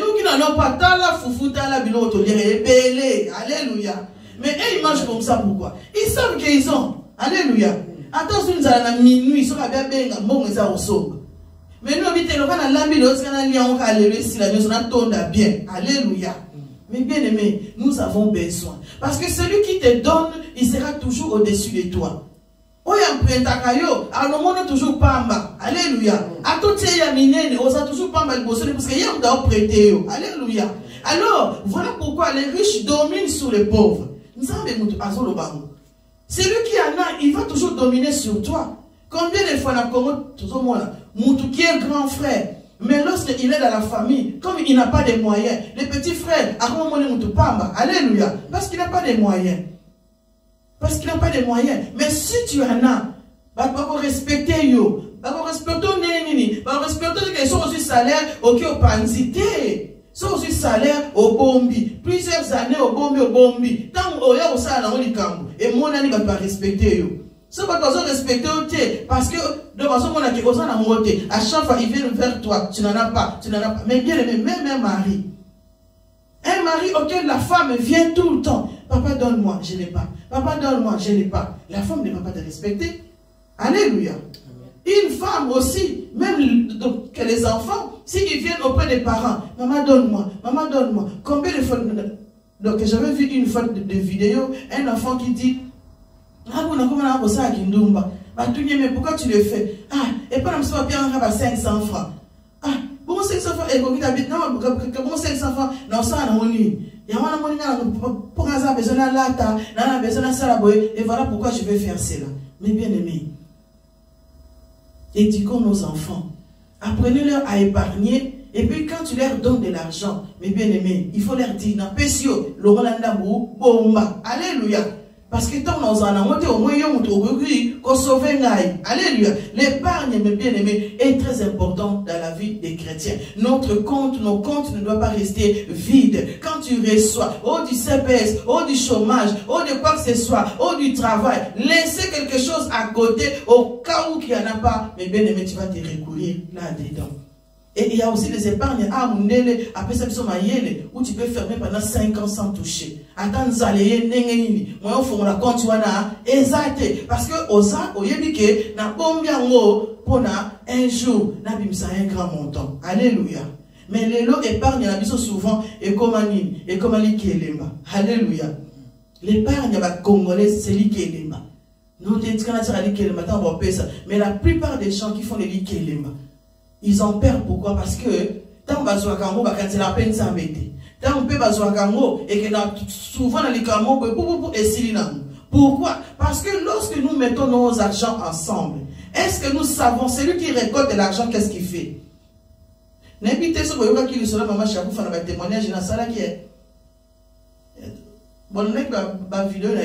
nous qui n'en avons pas, alléluia. Mais eux, ils mangent comme ça, pourquoi? Ils savent qu'ils ont. Alléluia. Attention, nous allons à minuit, ils sont à bien, mais nous, alléluia. Mais bien aimé, nous avons besoin. Parce que celui qui te donne, il sera toujours au-dessus de toi. Toujours pamba. Alléluia. Toujours pamba parce que alléluia. Alors, voilà pourquoi les riches dominent sur les pauvres. Celui qui en a, il va toujours dominer sur toi. Combien de fois Moutou qui est grand frère, mais lorsqu'il est dans la famille, comme il n'a pas de moyens, les petits frères, alléluia, parce qu'il n'a pas de moyens. Parce qu'il n'a pas de moyens. Mais si tu en as, va respecter yo, va respecter nini, va respecter qu'ils sont aussi salaire au pansité, sont aussi salaire au bombi, plusieurs années au bombi, tant au ya au salaire et mon ami va pas respecter yo. Ce n'est pas respecter parce que à chaque fois il vient vers toi, tu n'en as pas, Mais bien aimé, même un mari auquel la femme vient tout le temps. Papa donne-moi, je n'ai pas. Papa donne-moi, je n'ai pas. La femme ne va pas te respecter. Alléluia. Une femme aussi, même que les enfants, s'ils viennent auprès des parents, maman donne-moi, maman donne-moi. Combien de fois, donc j'avais vu une fois de vidéo, un enfant qui dit, Ah, on a comment on a ça à Kindumba. Bah, tu dis, mais pourquoi tu le fais? Ah, et pas même si pas bien, on a 500 francs. Ah, bon, 500 francs, et quand tu habites, non, bon, 500 francs, non, ça, on a il y a un moment, pour un hasard, besoin de lata, n'a besoin de salaboy, et voilà pourquoi je vais faire cela. Mais bien aimé, éduquons nos enfants. Apprenez-leur à épargner. Et puis quand tu leur donnes de l'argent, mes bien-aimés, il faut leur dire, alléluia. Parce que tant nous en avons au moins qu'on sauve. Alléluia. L'épargne, mes bien-aimés, est très important dans la vie des chrétiens. Nos comptes ne doivent pas rester vides. Quand tu reçois, du CPS, du chômage, de quoi que ce soit, du travail, laissez quelque chose à côté au cas où il n'y en a pas. Mes bien-aimés, tu vas te recourir là-dedans. Et il y a aussi des épargnes où tu peux fermer pendant 5 ans sans toucher. Attends, moi, on fait un compte, exact. Parce que, pour un jour, un grand montant. Alléluia. Mais les lots épargnent souvent, et comme alléluia. L'épargne congolaise, c'est l'Ikelema. Mais la plupart des gens qui font les Ikelema, ils en perdent. Pourquoi? Parce que tant que quand c'est la peine de s'embêter. Tant que et que souvent dans les camos, pourquoi? Parce que lorsque nous mettons nos argent ensemble, est-ce que nous savons, celui qui récolte de l'argent, qu'est-ce qu'il fait? N'habitez ce que qui sera maman chaque fois dans témoignage dans ça qui est. Bon, on a vidéo là.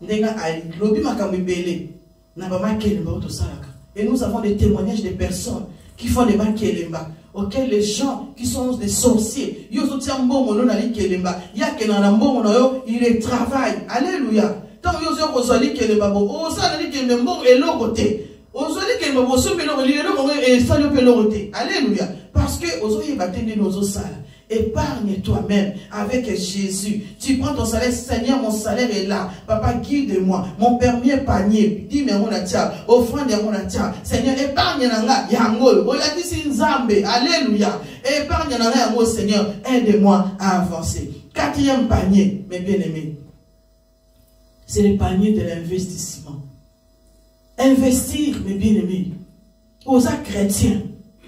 N'enga ali lobi makambi belé. Na ba makelemba to salaka. Et nous avons des témoignages de personnes qui font des makelemba, auxquels les gens qui sont des sorciers, ils travaillent. Alléluia. Tant que vous avez dit alléluia. Parce que vous avez battu nos salles. Épargne toi-même avec Jésus. Tu prends ton salaire, Seigneur, mon salaire est là. Papa, guide-moi. Mon premier panier, dis-moi mon atia, offrande mon atia. Seigneur, épargne nanga, yango. Alléluia. Épargne nanga, yango, Seigneur, aide-moi à avancer. 4e panier, mes bien-aimés, c'est le panier de l'investissement. Investir, mes bien-aimés, aux chrétiens.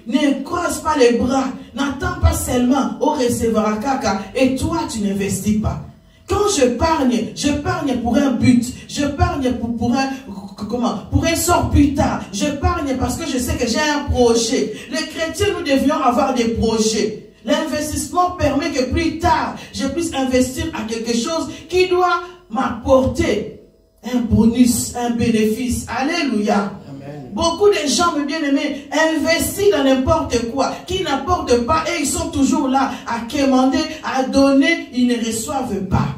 Ne croise pas les bras. N'attends pas seulement au recevoir caca et toi tu n'investis pas. Quand j'épargne pour un but. J'épargne pour un sort plus tard. J'épargne parce que je sais que j'ai un projet. Les chrétiens, nous devions avoir des projets. L'investissement permet que plus tard, je puisse investir à quelque chose qui doit m'apporter un bonus, un bénéfice. Alléluia. Beaucoup de gens, mes bien-aimés, investissent dans n'importe quoi, qui n'apportent pas et ils sont toujours là à quémander, à donner, ils ne reçoivent pas.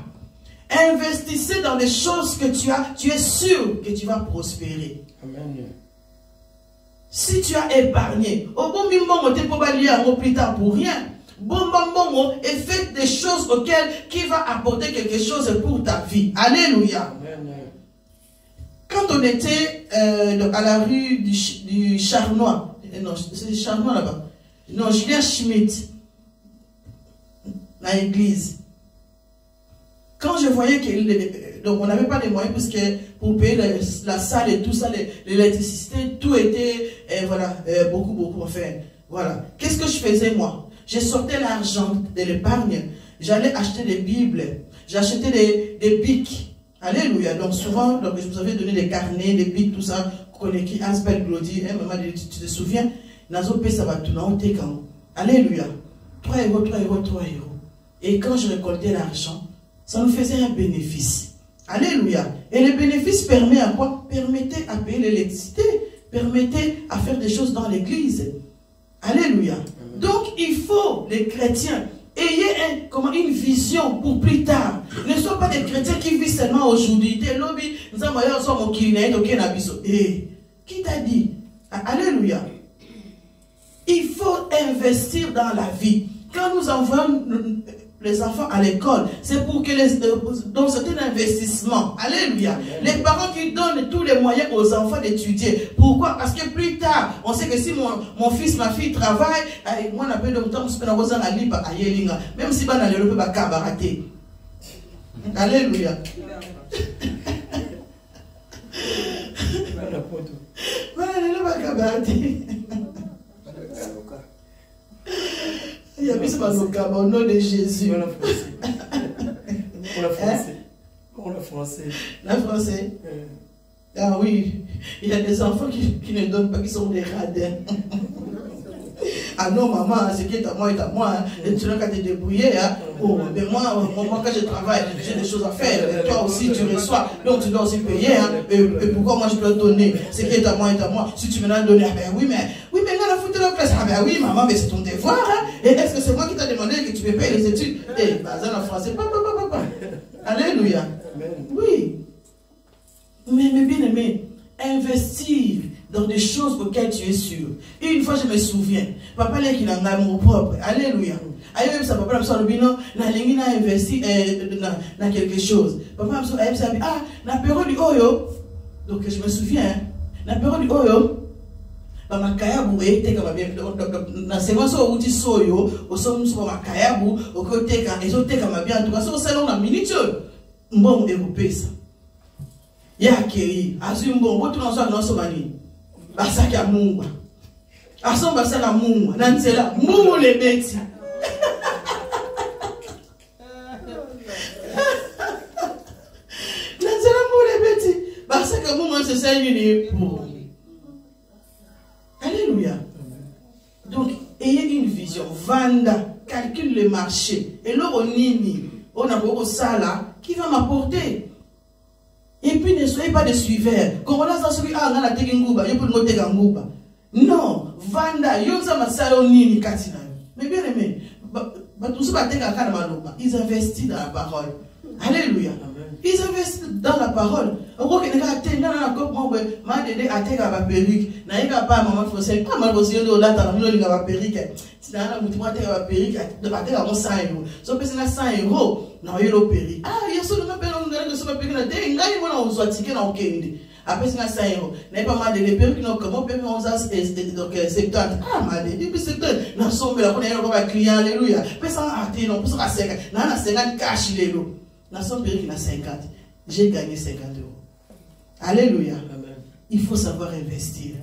Investissez dans des choses que tu es sûr que tu vas prospérer. Amen. Si tu as épargné, au bon moment, tu peux pas lire plus tard pour rien. Bon, et faites des choses qui va apporter quelque chose pour ta vie. Alléluia. Amen. Quand on était à la rue du Charnois, non, c'est Charnois là-bas, non, Julien Schmitt, à l'église, quand je voyais donc on n'avait pas les moyens parce que pour payer la salle et tout ça, l'électricité, tout était, voilà, beaucoup, enfin, voilà. Qu'est-ce que je faisais moi? Je sortais l'argent de l'épargne, j'allais acheter des Bibles, j'achetais des bics. Alléluia. Donc souvent, donc, je vous avais donné des carnets, des bics, tout ça. Qui Asbel Glody, maman, tu te souviens? Alléluia. 3 euros, 3 euros, 3 euros. Et quand je récoltais l'argent, ça nous faisait un bénéfice. Alléluia. Et le bénéfice permet à quoi? Permettait à payer l'électricité, permettait à faire des choses dans l'église. Alléluia. Donc il faut, les chrétiens, ayez une vision pour plus tard. Ne soyez pas des chrétiens qui vivent seulement aujourd'hui. Qui t'a dit? Alléluia. Il faut investir dans la vie. Quand nous envoyons les enfants à l'école, c'est pour que donc c'est un investissement. Alléluia. Les parents qui donnent tous les moyens aux enfants d'étudier. Pourquoi? Parce que plus tard, on sait que si mon fils, ma fille travaille, moi, on a de temps, même si on a le cabareté. Alléluia. Il y a mis au nom de Jésus. Pour la français. Pour la français. La français. Ah oui, il y a des enfants qui ne donnent pas, qui sont des radins. Ah non, maman, ce qui est à moi est à moi. Hein. Et tu n'as qu'à te débrouiller. Hein. Oh, mais moi, quand je travaille, j'ai des choses à faire. Et toi aussi, tu reçois. Donc, tu dois aussi payer. Hein. Et pourquoi moi, je dois donner? Ce qui est à moi est à moi. Si tu me l'as donné, ah ben oui, mais là, la foutre la place. Ah ben oui, maman, mais c'est ton devoir. Hein. Et est-ce que c'est moi qui t'ai demandé que tu me payes les études? Eh, bazar en français. Papa. Alléluia. Oui. Mais bien aimé, investir dans des choses auxquelles tu es sûr. Et une fois, je me souviens, papa là qui n'a pas mon propre. Alléluia. Aïe, ça papa me dit non, n'a investi dans quelque chose. Papa me dit ah, la période du oyo. Donc je me souviens, la période du oyo. Ma kayabu était comme bien dans ces moments où tu soyo, au sommet sur ma kayabu, au côté quand ils ont été comme bien en tout cas, au salon en minute. Bon, et ça. Ya keri, azumbo, botu na so na so mani. Basaki ya Mungu. Aso basaka Mungu, na nzela Mungu le beti. Na nzela Mungu le beti. Basaka Mungu se sayi ni pour. Alléluia. Donc, ayez une vision, vanda, calcule le marché. Et là on nini, on a beaucoup ça là qui va m'apporter. Et puis ne soyez pas des suiveurs. Comme on a celui ah on a tegi nguba, yo pour nous tega nguba. Non, vanda, yo ça masalo nini katina. Mais bien aimé, tout ça va tega kana maloba. Ils investissent dans la parole. Alléluia. Ils investissent dans la parole. On voit que les gars attendent dans la coupe moi m'a aidé à tega ba perruque. Na yeka pas maman français. Ah mal bosi yo là ta milo linga ba perruque. Tina na mutu tega ba perruque, de ba tega 100 €. So pesa na 100 €. Na yo perruque. Ah, yeso na pena ngala so ba perruque na te ngai mona on soit ticket na okende. Après c'est na 100 €. N'a pas mal de perruques non comment peut on ça donc 70. Ah mal de puis 70. Na sombe la kona yo ba client alléluia. Pesa ati non pour ça 50. Na 50 cash lelo. Na sombe perruque na 50. J'ai gagné 50 €. Alléluia. Amen. Il faut savoir investir.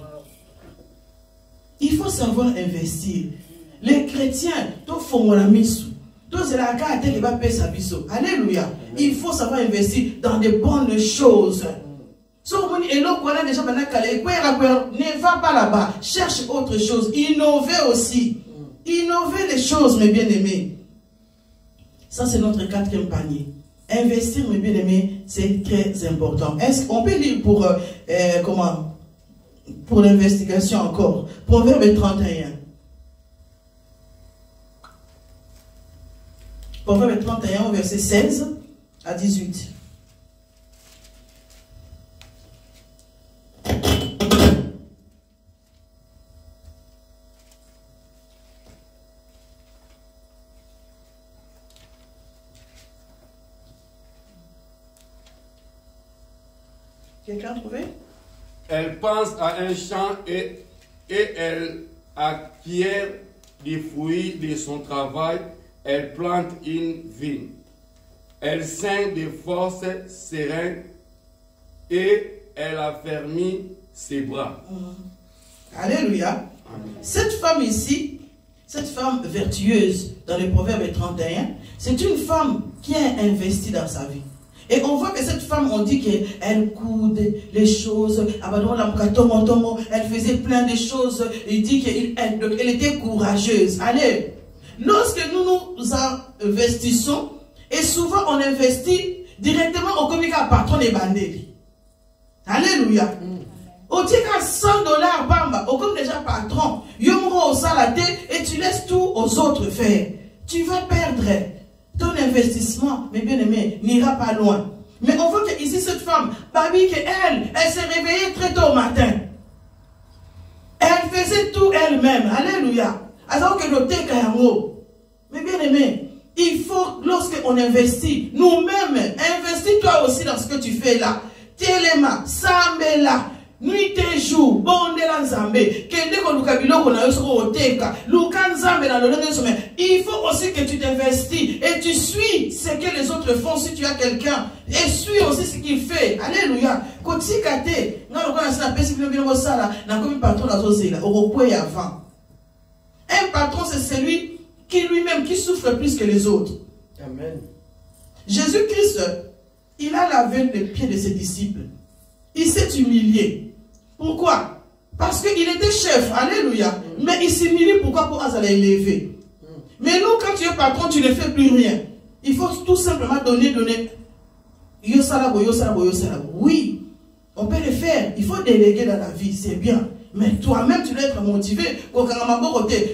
Il faut savoir investir. Les chrétiens, tout font la mise. Tout c'est la carte qui va payer sa biso. Alléluia. Il faut savoir investir dans de bonnes choses. Et là, voilà déjà maintenant ne va pas là-bas. Cherche autre chose. Innover aussi. Innover les choses, mes bien-aimés. Ça, c'est notre 4e panier. Investir, mes bien-aimés, c'est très important. Est-ce qu'on peut lire pour, pour l'investigation encore? Proverbe 31. Proverbe 31, verset 16 à 18. Quelqu'un a trouvé? Elle pense à un champ et elle acquiert les fruits de son travail. Elle plante une vigne. Elle ceint des forces sereines et elle affermit ses bras. Alléluia. Amen. Cette femme ici, cette femme vertueuse dans le Proverbe 31, c'est une femme qui a investi dans sa vie. Et on voit que cette femme, on dit qu'elle coude les choses, elle faisait plein de choses. Il dit qu'elle était courageuse. Allez, lorsque nous investissons, et souvent on investit directement au comité patron des bandits. Alléluia. Au dit qu'à 100 $, bamba, au comme déjà patron, yomro au salaté et tu laisses tout aux autres faire. Tu vas perdre. Ton investissement, mes bien-aimés, n'ira pas loin. Mais on voit que ici, cette femme, Babi, elle s'est réveillée très tôt au matin. Elle faisait tout elle-même. Alléluia. Alors que nos técayango. Mais bien-aimés, il faut, lorsqu'on investit, nous-mêmes, investis toi aussi dans ce que tu fais là. Téléma, Sambela, Nuit et jour, bonde la nzambe, kende ko luka biloko na yo soko oteka, luka nzambe na lolenge sommet. Il faut aussi que tu t'investis et tu suis ce que les autres font si tu as quelqu'un. Et suis aussi ce qu'il fait. Alléluia. Kotikate, na loko na sina pesi kilo biloko sala, na komi patron na zozela, orokwe avant. Un patron c'est celui qui lui-même qui souffre plus que les autres. Amen. Jésus-Christ, il a lavé les pieds de ses disciples. Il s'est humilié. Pourquoi? Parce qu'il était chef, alléluia. Mais il s'humilie, pourquoi? Pour aller élever. Mais nous, quand tu es patron, tu ne fais plus rien. Il faut tout simplement donner. Oui, on peut le faire. Il faut déléguer dans la vie, c'est bien. Mais toi-même, tu dois être motivé.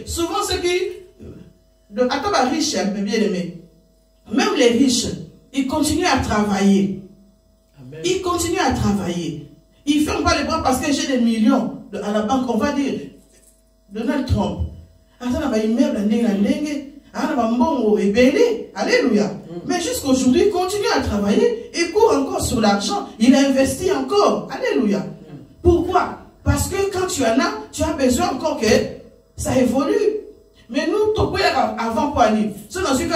Souvent, ceux qui... Attends, les riches, bien aimé. Même les riches, ils continuent à travailler. Amen. Ils continuent à travailler. Ils ne ferment pas les bras parce que j'ai des millions à la banque. On va dire, Donald Trump. Alléluia. Mais jusqu'aujourd'hui, il continue à travailler. Il court encore sur l'argent. Il investit encore. Alléluia. Pourquoi? Parce que quand tu en as, tu as besoin encore que ça évolue. Mais nous, avant pour aller. Si nous sommes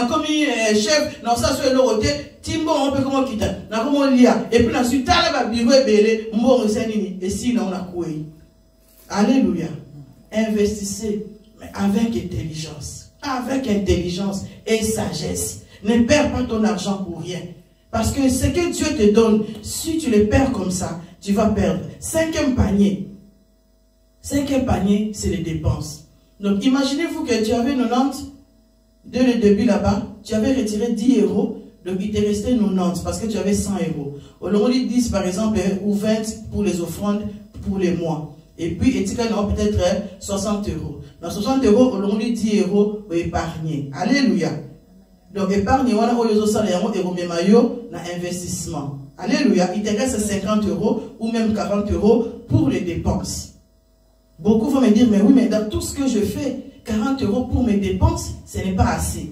commis chef, nous sommes le côté, Timbo, on peut comment quitter. Nous sommes liés. Et puis, nous sommes allés à Bibé, et si nous avons coué. Alléluia. Investissez, mais avec intelligence. Avec intelligence et sagesse. Ne perds pas ton argent pour rien. Parce que ce que Dieu te donne, si tu le perds comme ça, tu vas perdre. Cinquième panier, c'est les dépenses. Donc, imaginez-vous que tu avais 90, dès le début là-bas, tu avais retiré 10 euros, donc il t'est resté 90 parce que tu avais 100 euros. On dit 10 par exemple, ou 20 pour les offrandes pour les mois. Et puis, peut-être 60 euros. Dans 60 euros, on dit 10 euros pour épargner. Alléluia. Donc, épargne, on a investissement. Alléluia. Il te reste 50 euros ou même 40 euros pour les dépenses. Beaucoup vont me dire, mais oui, mais dans tout ce que je fais, 40 euros pour mes dépenses, ce n'est pas assez.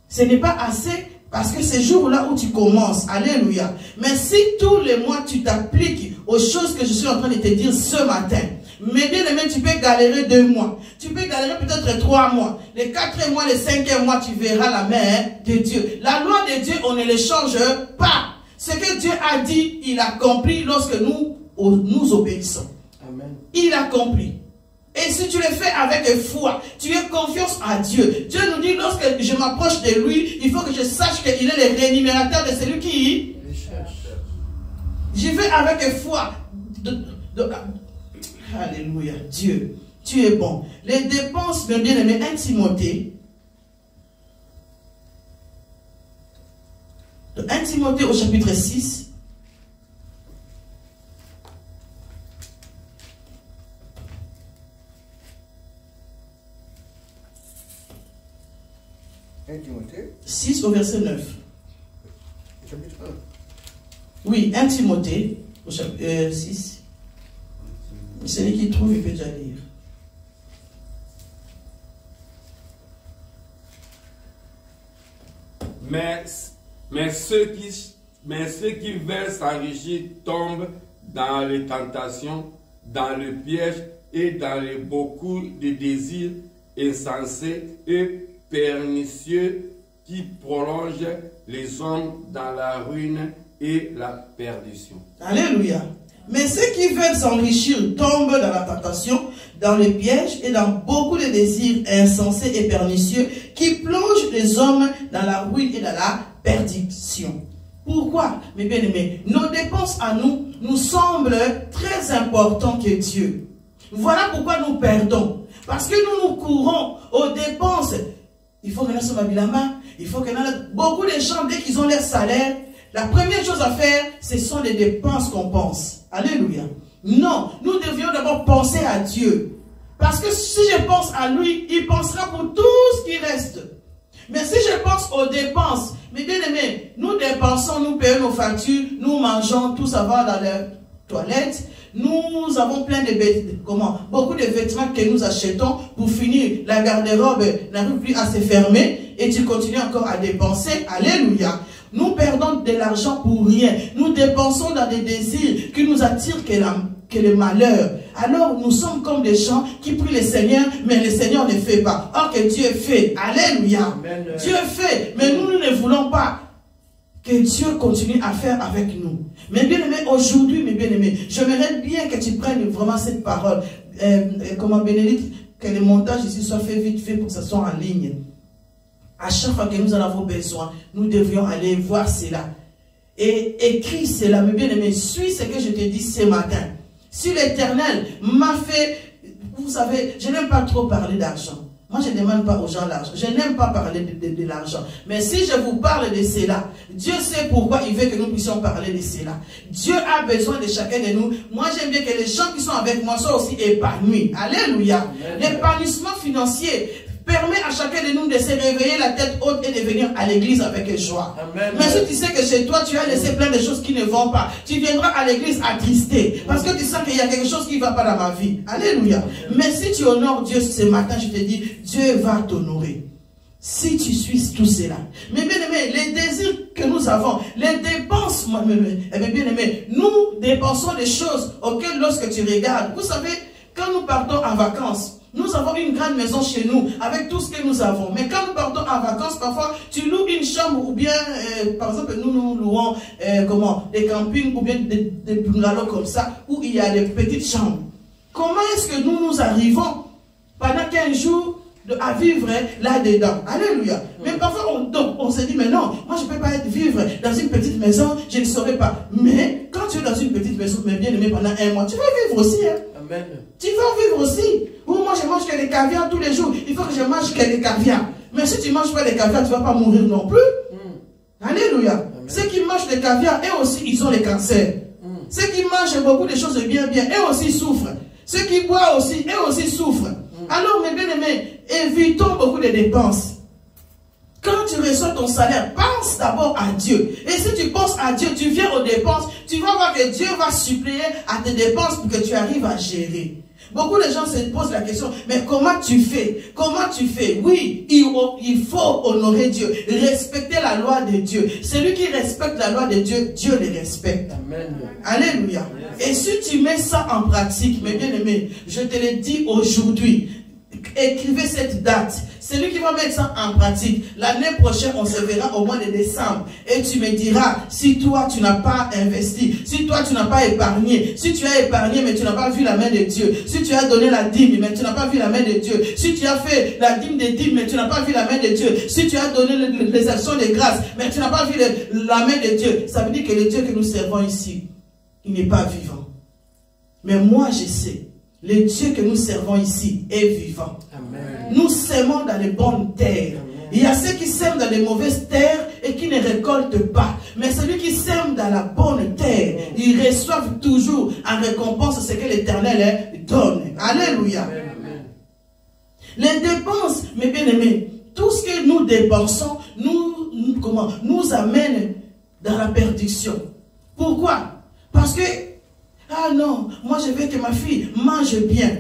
Ce n'est pas assez parce que c'est jour-là où tu commences. Alléluia. Mais si tous les mois, tu t'appliques aux choses que je suis en train de te dire ce matin, mais bien aimé, tu peux galérer 2 mois. Tu peux galérer peut-être 3 mois. Les 4e mois, les 5e mois, tu verras la main de Dieu. La loi de Dieu, on ne le change pas. Ce que Dieu a dit, il a accompli lorsque nous obéissons. Amen. Il a compris. Et si tu le fais avec foi, tu as confiance à Dieu. Dieu nous dit, lorsque je m'approche de lui, il faut que je sache qu'il est le rémunérateur de celui qui cherche. J'y vais avec foi. Alléluia. Dieu, tu es bon. Les dépenses, bien aimé, 1 Timothée. 1 Timothée au chapitre 6. Timothée 6 au verset 9. Chapitre 1. Oui, 1 Timothée au chapitre 6. Celui qui trouve, il peut déjà lire. Mais ceux qui veulent s'enrichir tombent dans les tentations, dans le piège et dans les beaucoup de désirs insensés et pernicieux qui prolongent les hommes dans la ruine et la perdition. Alléluia. Mais ceux qui veulent s'enrichir tombent dans la tentation, dans le piège et dans beaucoup de désirs insensés et pernicieux qui plongent les hommes dans la ruine et dans la perdition. Pourquoi, mes bien-aimés? Nos dépenses à nous semblent très importantes que Dieu. Voilà pourquoi nous perdons. Parce que nous courons aux dépenses. Il faut que nous soyons bilama. Il faut que beaucoup de gens, dès qu'ils ont leur salaire, la première chose à faire, ce sont les dépenses qu'on pense. Alléluia. Non, nous devions d'abord penser à Dieu. Parce que si je pense à lui, il pensera pour tout ce qui reste. Mais si je pense aux dépenses, mes bien-aimés, nous dépensons, nous payons nos factures, nous mangeons, tout ça va dans les toilettes. Nous avons plein beaucoup de vêtements que nous achetons pour finir. La garde-robe n'arrive plus à se fermer et tu continues encore à dépenser. Alléluia. Nous perdons de l'argent pour rien. Nous dépensons dans des désirs qui nous attirent que le malheur. Alors nous sommes comme des gens qui prient le Seigneur, mais le Seigneur ne fait pas. Or que Dieu fait. Alléluia. Amen. Dieu fait, mais nous ne voulons pas que Dieu continue à faire avec nous. Mais bien aimé, aujourd'hui, mes bien aimés, j'aimerais bien que tu prennes vraiment cette parole. Comment Bénédicte, que le montage ici soit fait vite fait pour que ça soit en ligne. À chaque fois que nous en avons besoin, nous devions aller voir cela. Et écris cela, mes bien aimés, suis ce que je te dis ce matin. Si l'Éternel m'a fait, vous savez, je n'aime pas trop parler d'argent. Moi, je ne demande pas aux gens l'argent. Je n'aime pas parler de l'argent. Mais si je vous parle de cela, Dieu sait pourquoi il veut que nous puissions parler de cela. Dieu a besoin de chacun de nous. Moi, j'aime bien que les gens qui sont avec moi soient aussi épanouis. Alléluia. L'épanouissement financier permet à chacun de nous de se réveiller la tête haute et de venir à l'église avec joie. Amen. Mais si tu sais que chez toi, tu as laissé plein de choses qui ne vont pas, tu viendras à l'église attristé parce que tu sens qu'il y a quelque chose qui ne va pas dans ma vie. Alléluia. Amen. Mais si tu honores Dieu ce matin, je te dis, Dieu va t'honorer. Si tu suis tout cela. Mais bien aimé, les désirs que nous avons, les dépenses, bien aimé, nous dépensons des choses auxquelles lorsque tu regardes, vous savez, quand nous partons en vacances, nous avons une grande maison chez nous, avec tout ce que nous avons. Mais quand nous partons en vacances, parfois, tu loues une chambre, ou bien, par exemple, nous louons, des campings, ou bien des bungalows comme ça, où il y a des petites chambres. Comment est-ce que nous arrivons, pendant 15 jours, à vivre là-dedans? Alléluia. Mais parfois, on se dit, mais non, moi, je ne peux pas vivre dans une petite maison, je ne saurais pas. Mais, quand tu es dans une petite maison, mais bien aimé, pendant 1 mois, tu vas vivre aussi, hein. Amen. Tu vas vivre aussi. Ou moi je mange que des caviar tous les jours. Il faut que je mange que des caviar. Mais si tu ne manges pas des caviar, tu ne vas pas mourir non plus. Alléluia. Amen. Ceux qui mangent des caviar, eux aussi, ils ont les cancers. Ceux qui mangent beaucoup de choses bien, eux aussi souffrent. Ceux qui boivent aussi, eux aussi souffrent. Alors, mes bien-aimés, évitons beaucoup de dépenses. Quand tu reçois ton salaire, pense d'abord à Dieu. Et si tu penses à Dieu, tu viens aux dépenses, tu vas voir que Dieu va suppléer à tes dépenses pour que tu arrives à gérer. Beaucoup de gens se posent la question, mais comment tu fais? Comment tu fais? Oui, il faut honorer Dieu, respecter la loi de Dieu. Celui qui respecte la loi de Dieu, Dieu le respecte. Amen. Alléluia. Et si tu mets ça en pratique, mes bien-aimés, je te le dis aujourd'hui, écrivez cette date. Celui qui va mettre ça en pratique, l'année prochaine, on se verra au mois de décembre. Et tu me diras, si toi, tu n'as pas investi, si toi, tu n'as pas épargné, si tu as épargné, mais tu n'as pas vu la main de Dieu, si tu as donné la dîme, mais tu n'as pas vu la main de Dieu, si tu as fait la dîme des dîmes, mais tu n'as pas vu la main de Dieu, si tu as donné les actions de grâce, mais tu n'as pas vu la main de Dieu, ça veut dire que le Dieu que nous servons ici, il n'est pas vivant. Mais moi, je sais. Le Dieu que nous servons ici est vivant. Amen. Nous sèmons dans les bonnes terres. Amen. Il y a ceux qui sèment dans les mauvaises terres et qui ne récoltent pas. Mais celui qui sème dans la bonne terre, ils reçoivent toujours en récompense ce que l'Éternel donne. Alléluia. Amen. Les dépenses, mes bien-aimés, tout ce que nous dépensons nous amène dans la perdition. Pourquoi? Parce que ah non, moi je veux que ma fille mange bien.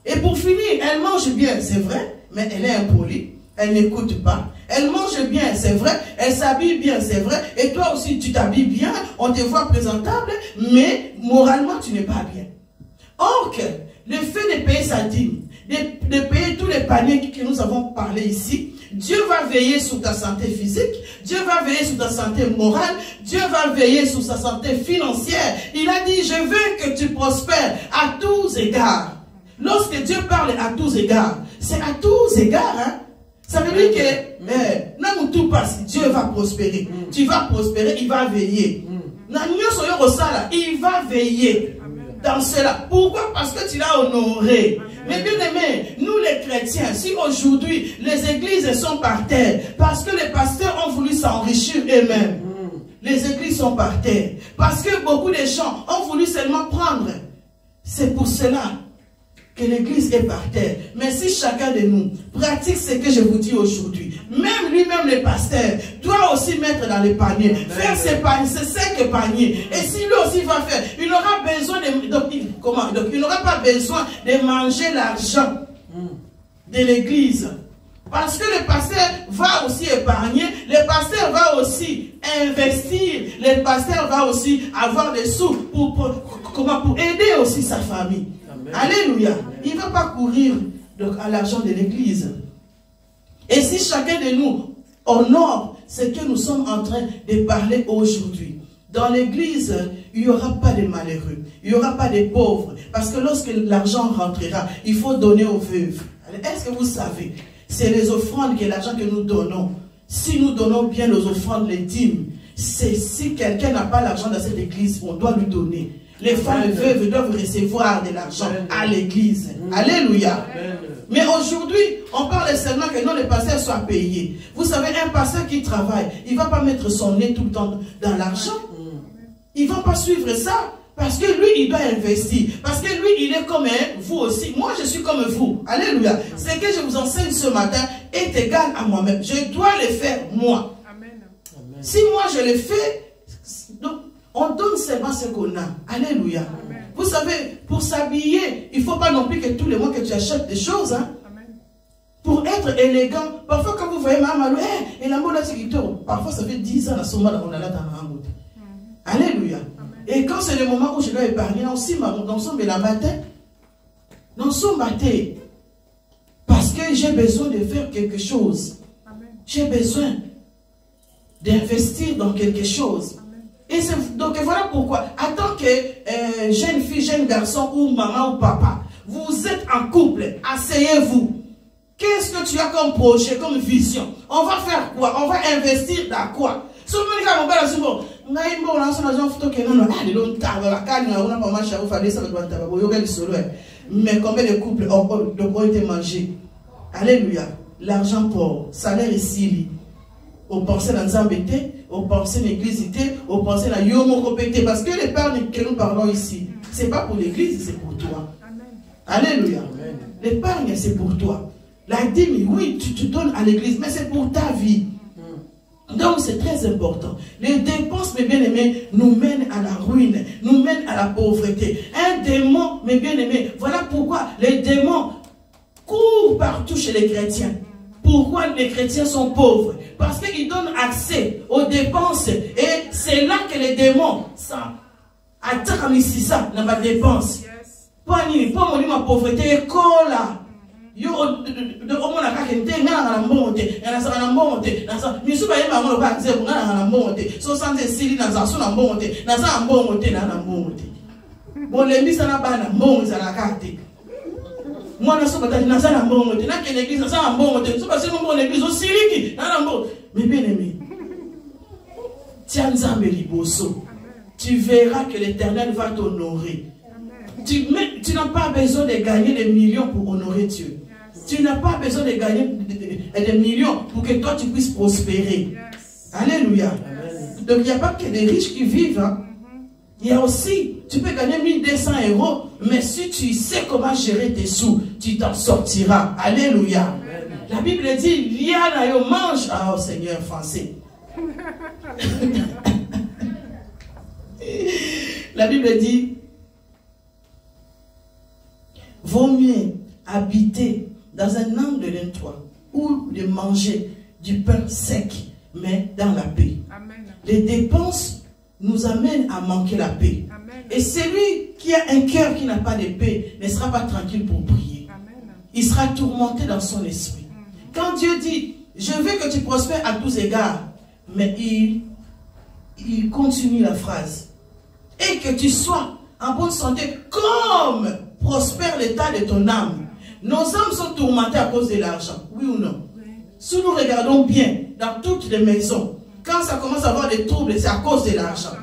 Et pour finir, elle mange bien, c'est vrai, mais elle est impolie, elle n'écoute pas. Elle mange bien, c'est vrai, elle s'habille bien, c'est vrai. Et toi aussi, tu t'habilles bien, on te voit présentable, mais moralement, tu n'es pas bien. Or que le fait de payer sa dîme, de payer tous les paniers que nous avons parlé ici, Dieu va veiller sur ta santé physique, Dieu va veiller sur ta santé morale, Dieu va veiller sur sa santé financière. Il a dit, je veux que tu prospères à tous égards. Lorsque Dieu parle à tous égards, c'est à tous égards. Hein? Ça veut dire que, non, tout passe, Dieu va prospérer. Tu vas prospérer, il va veiller. Il va veiller dans cela. Pourquoi? Parce que tu l'as honoré. Mais bien aimé, nous les chrétiens, si aujourd'hui les églises sont par terre, parce que les pasteurs ont voulu s'enrichir eux-mêmes, les églises sont par terre, parce que beaucoup de gens ont voulu seulement prendre, c'est pour cela que l'église est par terre. Mais si chacun de nous pratique ce que je vous dis aujourd'hui, même lui-même le pasteur doit aussi mettre dans les paniers, faire ses paniers, ses 5 paniers. Et si lui aussi va faire, il n'aura besoin il n'aura pas besoin de manger l'argent de l'église Parce que le pasteur va aussi épargner, le pasteur va aussi investir, le pasteur va aussi avoir des sous pour aider aussi sa famille. Amen. Alléluia. Il ne va pas courir à l'argent de l'église. Et si chacun de nous honore ce que nous sommes en train de parler aujourd'hui, dans l'église, il n'y aura pas de malheureux, il n'y aura pas de pauvres. Parce que lorsque l'argent rentrera, il faut donner aux veuves. Est-ce que vous savez, c'est les offrandes que l'argent que nous donnons. Si nous donnons bien les offrandes, les dîmes, c'est si quelqu'un n'a pas l'argent dans cette église, on doit lui donner. Les femmes veuves doivent recevoir de l'argent à l'église. Alléluia. Mais aujourd'hui, on parle seulement que non, les pasteurs soient payés. Vous savez, un pasteur qui travaille, il ne va pas mettre son nez tout le temps dans l'argent. Il ne va pas suivre ça. Parce que lui, il doit investir. Parce que lui, il est comme vous aussi. Moi, je suis comme vous. Alléluia. Ce que je vous enseigne ce matin est égal à moi-même. Je dois le faire, moi. Amen. Si moi, je le fais, donc, on donne seulement ce qu'on a. Alléluia. Amen. Vous savez, pour s'habiller, il ne faut pas non plus que tous les mois que tu achètes des choses. Hein. Pour être élégant, parfois quand vous voyez Maman, parfois ça fait 10 ans la somme dans la Alléluia. Et quand c'est le moment où je dois épargner, nous sommes la matin. Nous sommes matés. Parce que j'ai besoin de faire quelque chose. J'ai besoin d'investir dans quelque chose. Et donc voilà pourquoi, en tant que jeune fille, jeune garçon, ou maman ou papa, vous êtes en couple, asseyez-vous. Qu'est-ce que tu as comme projet, comme vision? On va faire quoi? On va investir dans quoi? Mais combien de couples ont été mangés? Alléluia. L'argent pour salaire ici. On pensait dans Zambété, on pensait dans l'église, on pensait dans Yomokopété. Parce que l'épargne que nous parlons ici, ce n'est pas pour l'église, c'est pour toi. Alléluia. L'épargne, c'est pour toi. La dîme, oui, tu te donnes à l'église, mais c'est pour ta vie. Donc c'est très important. Les dépenses, mes bien-aimés, nous mènent à la ruine, nous mènent à la pauvreté. Un démon, mes bien-aimés, voilà pourquoi les démons courent partout chez les chrétiens. Pourquoi les chrétiens sont pauvres? Parce qu'ils donnent accès aux dépenses. Et c'est là que les démons attaquent ici ça, dans ma dépense. Pas ma pauvreté, école. Yo de omona ka kente ngana na mbonte na sa na mbonte na sa misuba yema ngolo ba nze ngana na mbonte so sanze sili na za so na mbonte na sa mbonte na mbonte bolembisa na bana mbonza na kate mwana so batati na sa na mbonte na kene église na sa mbonte so ba se mbonte l'église o siliki na mbonte mais bien aimé tiens nzambe liboso tu verras que l'Éternel va t'honorer. Tu n'as pas besoin de gagner des millions pour honorer Dieu. Tu n'as pas besoin de gagner des millions pour que toi tu puisses prospérer. Alléluia. Donc il n'y a pas que des riches qui vivent. Hein. Il y a aussi, tu peux gagner 1200 €, mais si tu sais comment gérer tes sous, tu t'en sortiras. Alléluia. La Bible dit, Liana mange. Ah, oh, Seigneur français. La Bible dit, vaut mieux habiter dans un angle d'un toit ou de manger du pain sec, mais dans la paix. Amen. Les dépenses nous amènent à manquer la paix. Amen. Et celui qui a un cœur qui n'a pas de paix ne sera pas tranquille pour prier. Amen. Il sera tourmenté dans son esprit. Quand Dieu dit, je veux que tu prospères à tous égards, mais il continue la phrase. Et que tu sois en bonne santé comme prospère l'état de ton âme. Nos âmes sont tourmentées à cause de l'argent. Oui ou non? Oui. Si nous regardons bien dans toutes les maisons, quand ça commence à avoir des troubles, c'est à cause de l'argent.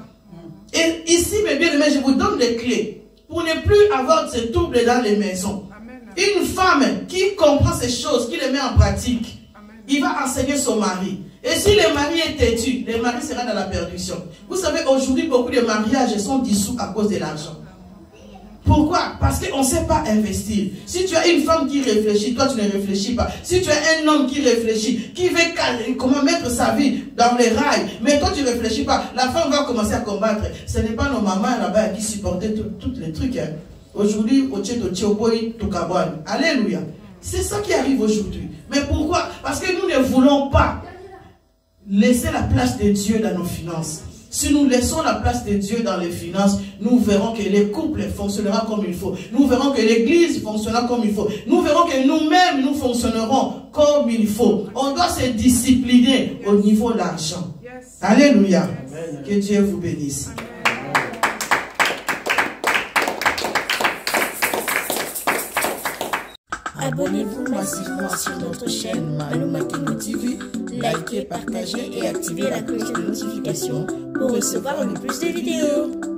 Et ici, mes bien-aimés, je vous donne les clés pour ne plus avoir ces troubles dans les maisons. Amen. Une femme qui comprend ces choses, qui les met en pratique, amen, il va enseigner son mari. Et si le mari est têtu, le mari sera dans la perdition. Vous savez, aujourd'hui, beaucoup de mariages sont dissous à cause de l'argent. Pourquoi? Parce qu'on ne sait pas investir. Si tu as une femme qui réfléchit, toi tu ne réfléchis pas. Si tu as un homme qui réfléchit, qui veut comment mettre sa vie dans les rails, mais toi tu ne réfléchis pas, la femme va commencer à combattre. Ce n'est pas nos mamans là-bas qui supportaient tous les trucs. Hein. Aujourd'hui, au Tchétoboy, Alléluia. C'est ça qui arrive aujourd'hui. Mais pourquoi? Parce que nous ne voulons pas laisser la place de Dieu dans nos finances. Si nous laissons la place de Dieu dans les finances, nous verrons que les couples fonctionneront comme il faut. Nous verrons que l'église fonctionnera comme il faut. Nous verrons que nous-mêmes, nous fonctionnerons comme il faut. On doit se discipliner au niveau de l'argent. Alléluia. Amen. Que Dieu vous bénisse. Abonnez-vous massivement sur notre chaîne Maluma Kingo TV, likez, partagez et activez la cloche de notification pour recevoir le plus de vidéos.